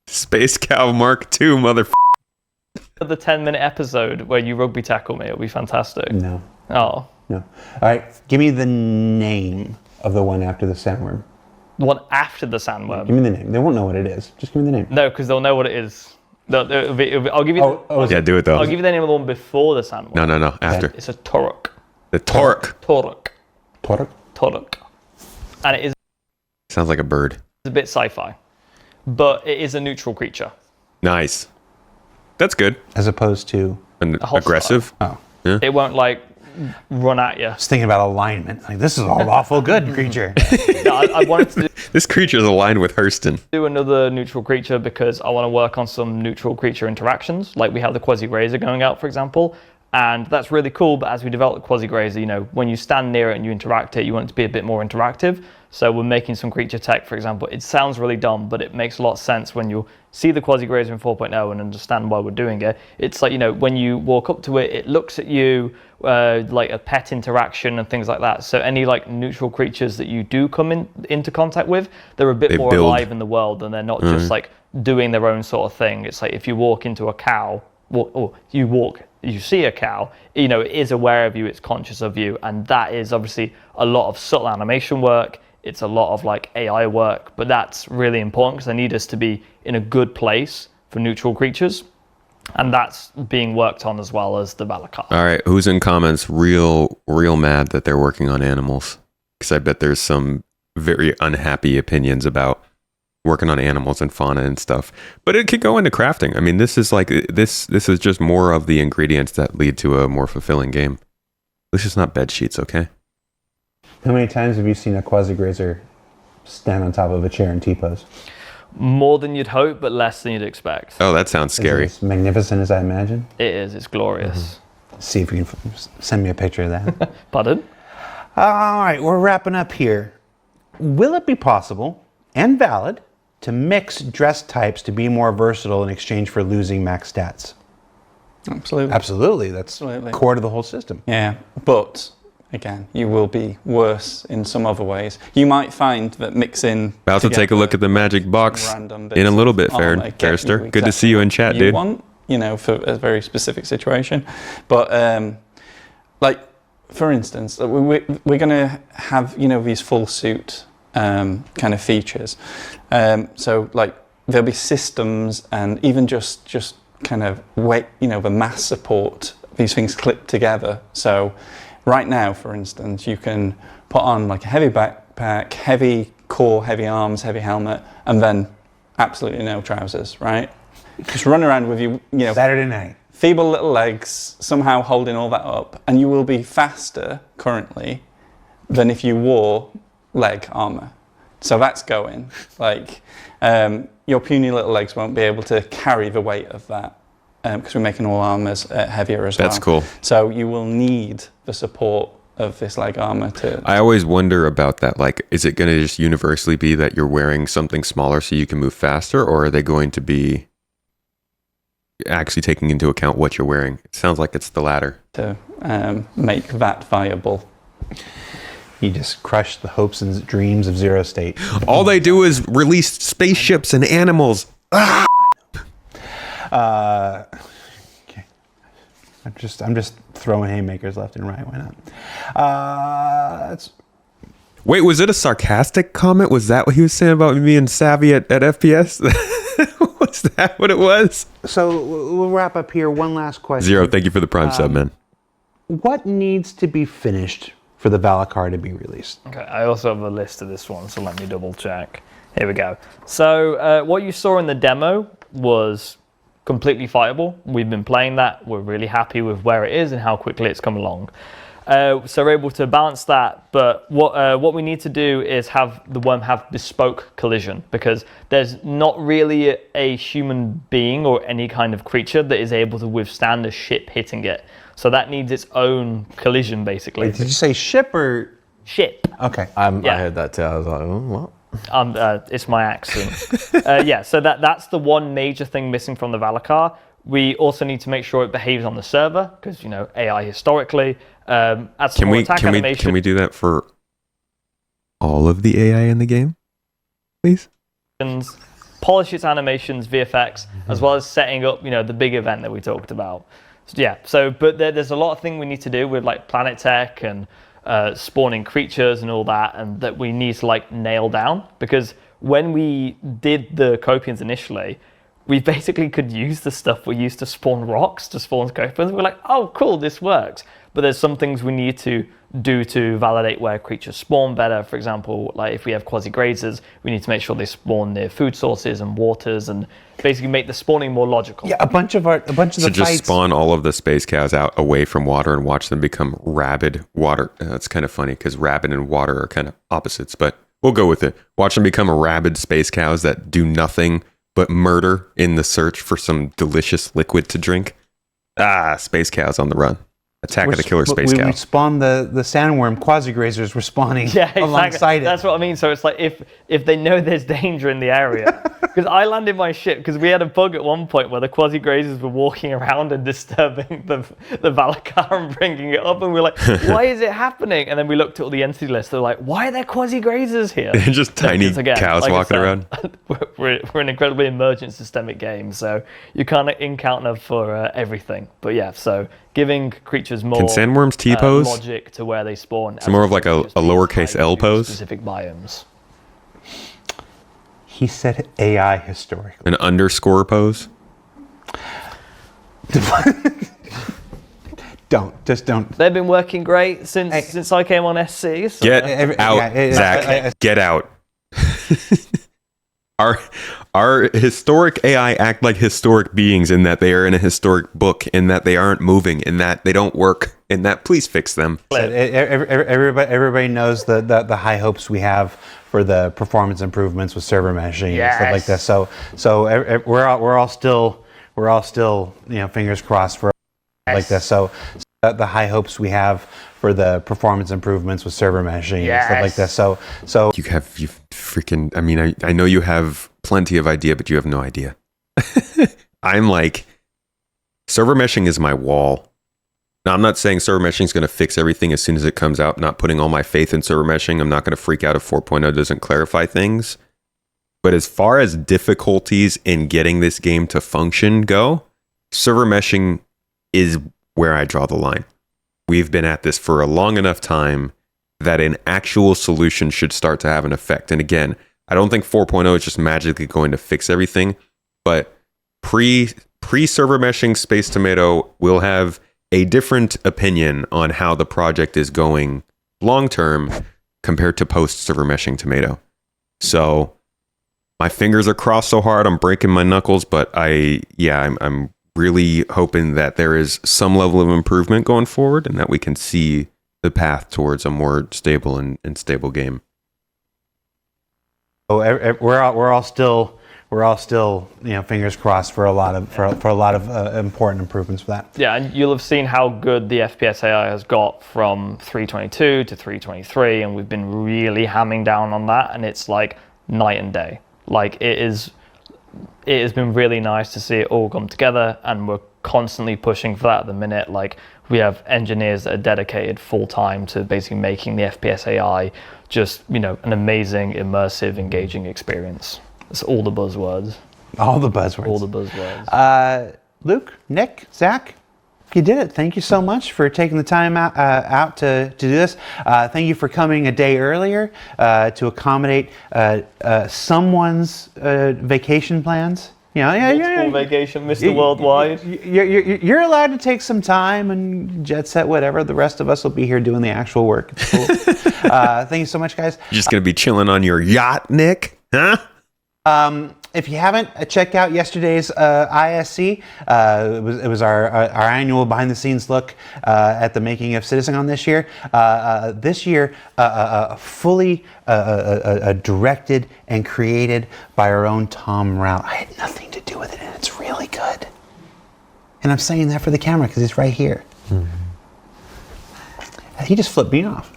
Space cow Mark II, mother. the 10-minute episode where you rugby tackle me. It'll be fantastic. No. Oh. No. All right, give me the name of the one after the sandworm. The one after the sandworm. Give me the name. They won't know what it is. Just give me the name. No, because they'll know what it is. I'll give you. Yeah, do it though. I'll give you the name of the one before the sandworm. No, after. It's a Toruk. The Toruk. Toruk. And it is Sounds like a bird. a bit sci-fi, but it is a neutral creature. Nice. That's good. As opposed to... And hostile. aggressive. Oh. It won't like run at you. I was thinking about alignment. Like, this is all awful good creature. I wanted to This creature is aligned with Hurston. do another neutral creature because I want to work on some neutral creature interactions. Like we have the Quasi-Grazer going out, for example. And that's really cool, but as we develop the Quasi-Grazer, when you stand near it and you interact it, you want it to be a bit more interactive. So we're making some creature tech, for example. It sounds really dumb, but it makes a lot of sense when you see the Quasi-Grazer in 4.0 and understand why we're doing it. It's like, when you walk up to it, it looks at you like a pet interaction and things like that. So any neutral creatures that you do come into contact with, they're a bit more build. alive in the world, and they're not just doing their own sort of thing. It's like if you walk into a cow, or you see a cow, it is aware of you, it's conscious of you, and that is obviously a lot of subtle animation work. It's a lot of AI work, but that's really important because I need us to be in a good place for neutral creatures, and that's being worked on as well as the Valakar. All right, who's in comments real mad that they're working on animals? Because I bet there's some very unhappy opinions about working on animals and fauna and stuff. But it could go into crafting. I mean, this is this is just more of the ingredients that lead to a more fulfilling game. This is not bed sheets, okay? How many times have you seen a Quasi-Grazer stand on top of a chair in T-pose? More than you'd hope, but less than you'd expect. Oh, that sounds scary. Is it as magnificent as I imagine? It is. It's glorious. See if you can send me a picture of that. Pardon? All right, we're wrapping up here. Will it be possible and valid to mix dress types to be more versatile in exchange for losing max stats? Absolutely. Absolutely. That's core to the whole system. Yeah, but again, you will be worse in some other ways. You might find that mixing... About to take a look at the magic box in a little bit, Ferrister. Good to see you in chat, dude. Want, for a very specific situation. But like, for instance, we're going to have, these full suit kind of features. So, like, there'll be systems and even just kind of the mass support, these things clip together. So right now, for instance, you can put on like a heavy backpack, heavy core, heavy arms, heavy helmet, and then absolutely no trousers, right? Just run around with Saturday night. feeble little legs, somehow holding all that up, and you will be faster currently than if you wore leg armor. So that's going. Like, your puny little legs won't be able to carry the weight of that because we're making all armors heavier as well. That's cool. So you will need the support of this leg armor to... I always wonder about that. Like, is it going to just universally be that you're wearing something smaller so you can move faster, or are they going to be actually taking into account what you're wearing? It sounds like it's the latter. To make that viable. You just crushed the hopes and dreams of Zero State. All they do is release spaceships and animals. Okay. I'm just throwing haymakers left and right. Why not? Wait, was it a sarcastic comment? Was that what he was saying about me being savvy at FPS? Was that what it was? So we'll wrap up here. One last question. Zero, thank you for the Prime sub, man. What needs to be finished for the Valakar to be released? Okay, I also have a list of this one, so let me double check. Here we go. So what you saw in the demo was completely fightable. We've been playing that. We're really happy with where it is and how quickly it's come along. So we're able to balance that, but what we need to do is have the worm have bespoke collision, because there's not really a human being or any kind of creature that is able to withstand a ship hitting it. So that needs its own collision, basically. Wait, did you say ship or Ship. okay? Yeah. I heard that too. I was like, oh, what? It's my accent. So that's the one major thing missing from the Valakar. We also need to make sure it behaves on the server, because AI historically. Add some more attack animation. Can we do that for all of the AI in the game, please? Polish its animations, VFX, as well as setting up the big event that we talked about. But there's a lot of things we need to do with like planet tech and spawning creatures and all that, and that we need to like nail down, because when we did the Copians initially, we basically could use the stuff we used to spawn rocks to spawn Copians. We're like, oh cool, this works. But there's some things we need to do to validate where creatures spawn better. For example, like if we have quasi-grazers, we need to make sure they spawn near food sources and waters, and basically make the spawning more logical. Yeah, a bunch of the Just fights. spawn all of the space cows out away from water and watch them become rabid water. That's kind of funny because rabid and water are kind of opposites, but we'll go with it. Watch them become rabid space cows that do nothing but murder in the search for some delicious liquid to drink. Space cows on the run. Attack of the killer space cow. We spawned the sandworm. Quasi-grazers were spawning alongside it. That's what I mean. So it's like if they know there's danger in the area, because I landed my ship because we had a bug at one point where the quasi-grazers were walking around and disturbing the Valakar and bringing it up, and we were like, why is it happening? And then we looked at all the entity lists. They're like, why are there quasi-grazers here? Just tiny cows like walking around. We're an incredibly emergent systemic game, so you can't encounter for everything. But yeah, so giving creatures more Can sandworms T-pose? Logic to where they spawn. It's more of like a lowercase L pose? Specific biomes. He said AI historically. An underscore pose? Don't. They've been working great since I came on SC. So. Get out, Zach. Get out. Our historic AI act like historic beings in that they are in a historic book, in that they aren't moving, in that they don't work, in that please fix them. Everybody knows the high hopes we have for the performance improvements with server meshing and stuff like that. So we're all still fingers crossed for like this. So the high hopes we have for the performance improvements with server meshing and stuff like that. So you freaking, I mean, I know you have plenty of idea, but you have no idea. I'm like, server meshing is my wall. Now, I'm not saying server meshing is going to fix everything as soon as it comes out. I'm not putting all my faith in server meshing. I'm not going to freak out if 4.0 doesn't clarify things. But as far as difficulties in getting this game to function go, server meshing is where I draw the line. we've been at this for a long enough time that an actual solution should start to have an effect. And again, I don't think 4.0 is just magically going to fix everything, but pre-server meshing Space Tomato will have a different opinion on how the project is going long term compared to post-server meshing Tomato. So my fingers are crossed so hard, I'm breaking my knuckles, but I'm really hoping that there is some level of improvement going forward and that we can see the path towards a more stable and stable game. Oh, we're all still fingers crossed for a lot of important improvements for that. Yeah, and you'll have seen how good the FPS AI has got from 322 to 323, and we've been really hamming down on that, and it's like night and day. Like it has been really nice to see it all come together, and we're constantly pushing for that at the minute. Like we have engineers that are dedicated full time to basically making the FPS AI just, an amazing, immersive, engaging experience. It's all the buzzwords. All the buzzwords. All the buzzwords. Luke, Nick, Zach, you did it. Thank you so much for taking the time out to do this. Thank you for coming a day earlier to accommodate someone's vacation plans. Multiple vacation, Mr. Worldwide. You're allowed to take some time and jet set, whatever. The rest of us will be here doing the actual work. It's cool. Thank you so much, guys. You're just going to be chilling on your yacht, Nick? Huh? If you haven't, check out yesterday's ISC. It was our annual behind-the-scenes look at the making of CitizenCon this year. This year, fully directed and created by our own Tom Rao. I had nothing to do with it, and it's really good. And I'm saying that for the camera because it's right here. He just flipped me off.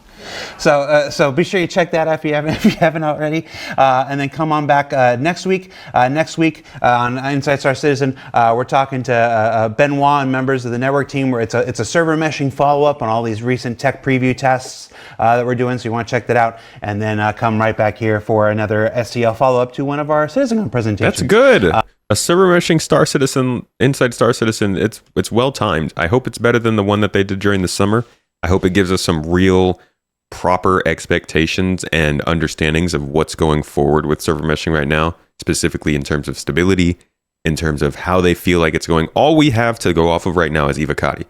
So be sure you check that out if you haven't already, and then come on back next week. Next week on Inside Star Citizen, we're talking to Benoit and members of the network team. Where it's a server meshing follow-up on all these recent tech preview tests that we're doing. So you want to check that out, and then come right back here for another SCL follow-up to one of our CitizenCon presentations. That's good. A server meshing Star Citizen, Inside Star Citizen. It's well timed. I hope it's better than the one that they did during the summer. I hope it gives us some real proper expectations and understandings of what's going forward with server meshing right now, specifically in terms of stability, in terms of how they feel like it's going. All we have to go off of right now is Evocati.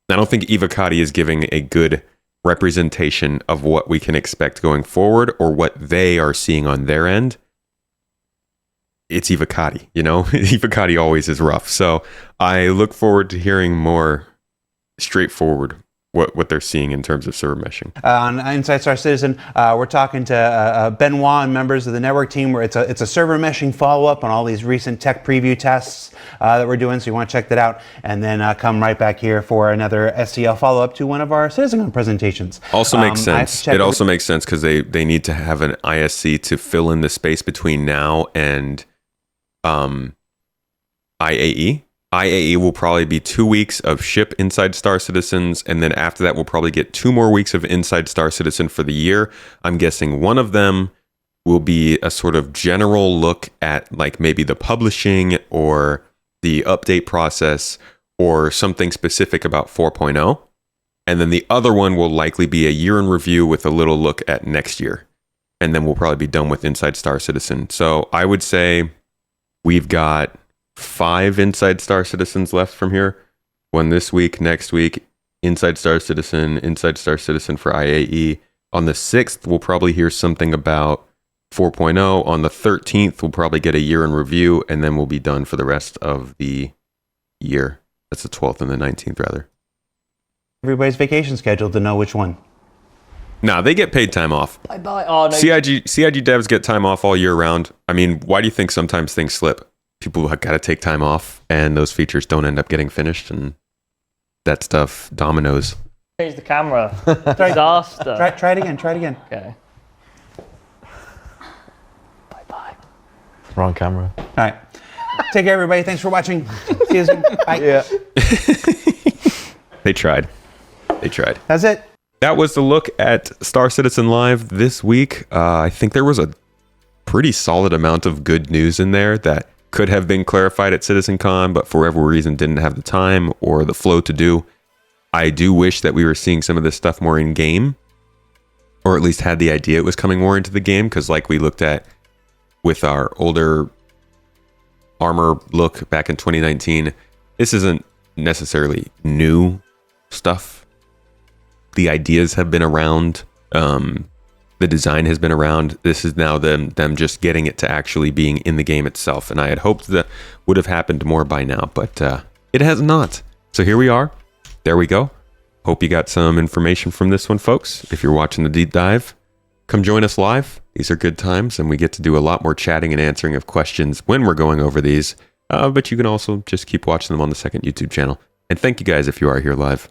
I don't think Evocati is giving a good representation of what we can expect going forward or what they are seeing on their end. It's Evocati, Evocati always is rough. So I look forward to hearing more straightforward what they're seeing in terms of server meshing. On Inside Star Citizen, we're talking to Benoit and members of the network team. Where it's a server meshing follow-up on all these recent tech preview tests that we're doing. So you want to check that out, and then come right back here for another SCL follow-up to one of our CitizenCon presentations. Also makes sense. It also makes sense because they need to have an ISC to fill in the space between now and IAE. IAE will probably be 2 weeks of ship Inside Star Citizens, and then after that we'll probably get 2 more weeks of Inside Star Citizen for the year. I'm guessing one of them will be a sort of general look at like maybe the publishing or the update process or something specific about 4.0. And then the other one will likely be a year in review with a little look at next year. And then we'll probably be done with Inside Star Citizen. So I would say we've got 5 Inside Star Citizens left from here. One this week, next week, Inside Star Citizen for IAE. On the 6th, we'll probably hear something about 4.0. On the 13th, we'll probably get a year in review, and then we'll be done for the rest of the year. That's the 12th and the 19th, rather. Everybody's vacation schedule to know which one. Nah, they get paid time off. Bye-bye. Oh, no. CIG devs get time off all year round. I mean, why do you think sometimes things slip? People have got to take time off, and those features don't end up getting finished, and that stuff dominoes. Change the camera. Disaster. Try it again. Okay. Bye-bye. Wrong camera. All right. Take care, everybody. Thanks for watching. See you soon. Bye. Yeah. They tried. That's it. That was the look at Star Citizen Live this week. I think there was a pretty solid amount of good news in there that could have been clarified at CitizenCon, but for whatever reason didn't have the time or the flow to do. I do wish that we were seeing some of this stuff more in game, or at least had the idea it was coming more into the game, because like we looked at with our older armor look back in 2019, this isn't necessarily new stuff. The ideas have been around. The design has been around. This is now them just getting it to actually being in the game itself. And I had hoped that would have happened more by now, but it has not. So here we are. There we go. Hope you got some information from this one, folks. If you're watching the deep dive, come join us live. These are good times, and we get to do a lot more chatting and answering of questions when we're going over these. But you can also just keep watching them on the second YouTube channel. And thank you guys if you are here live.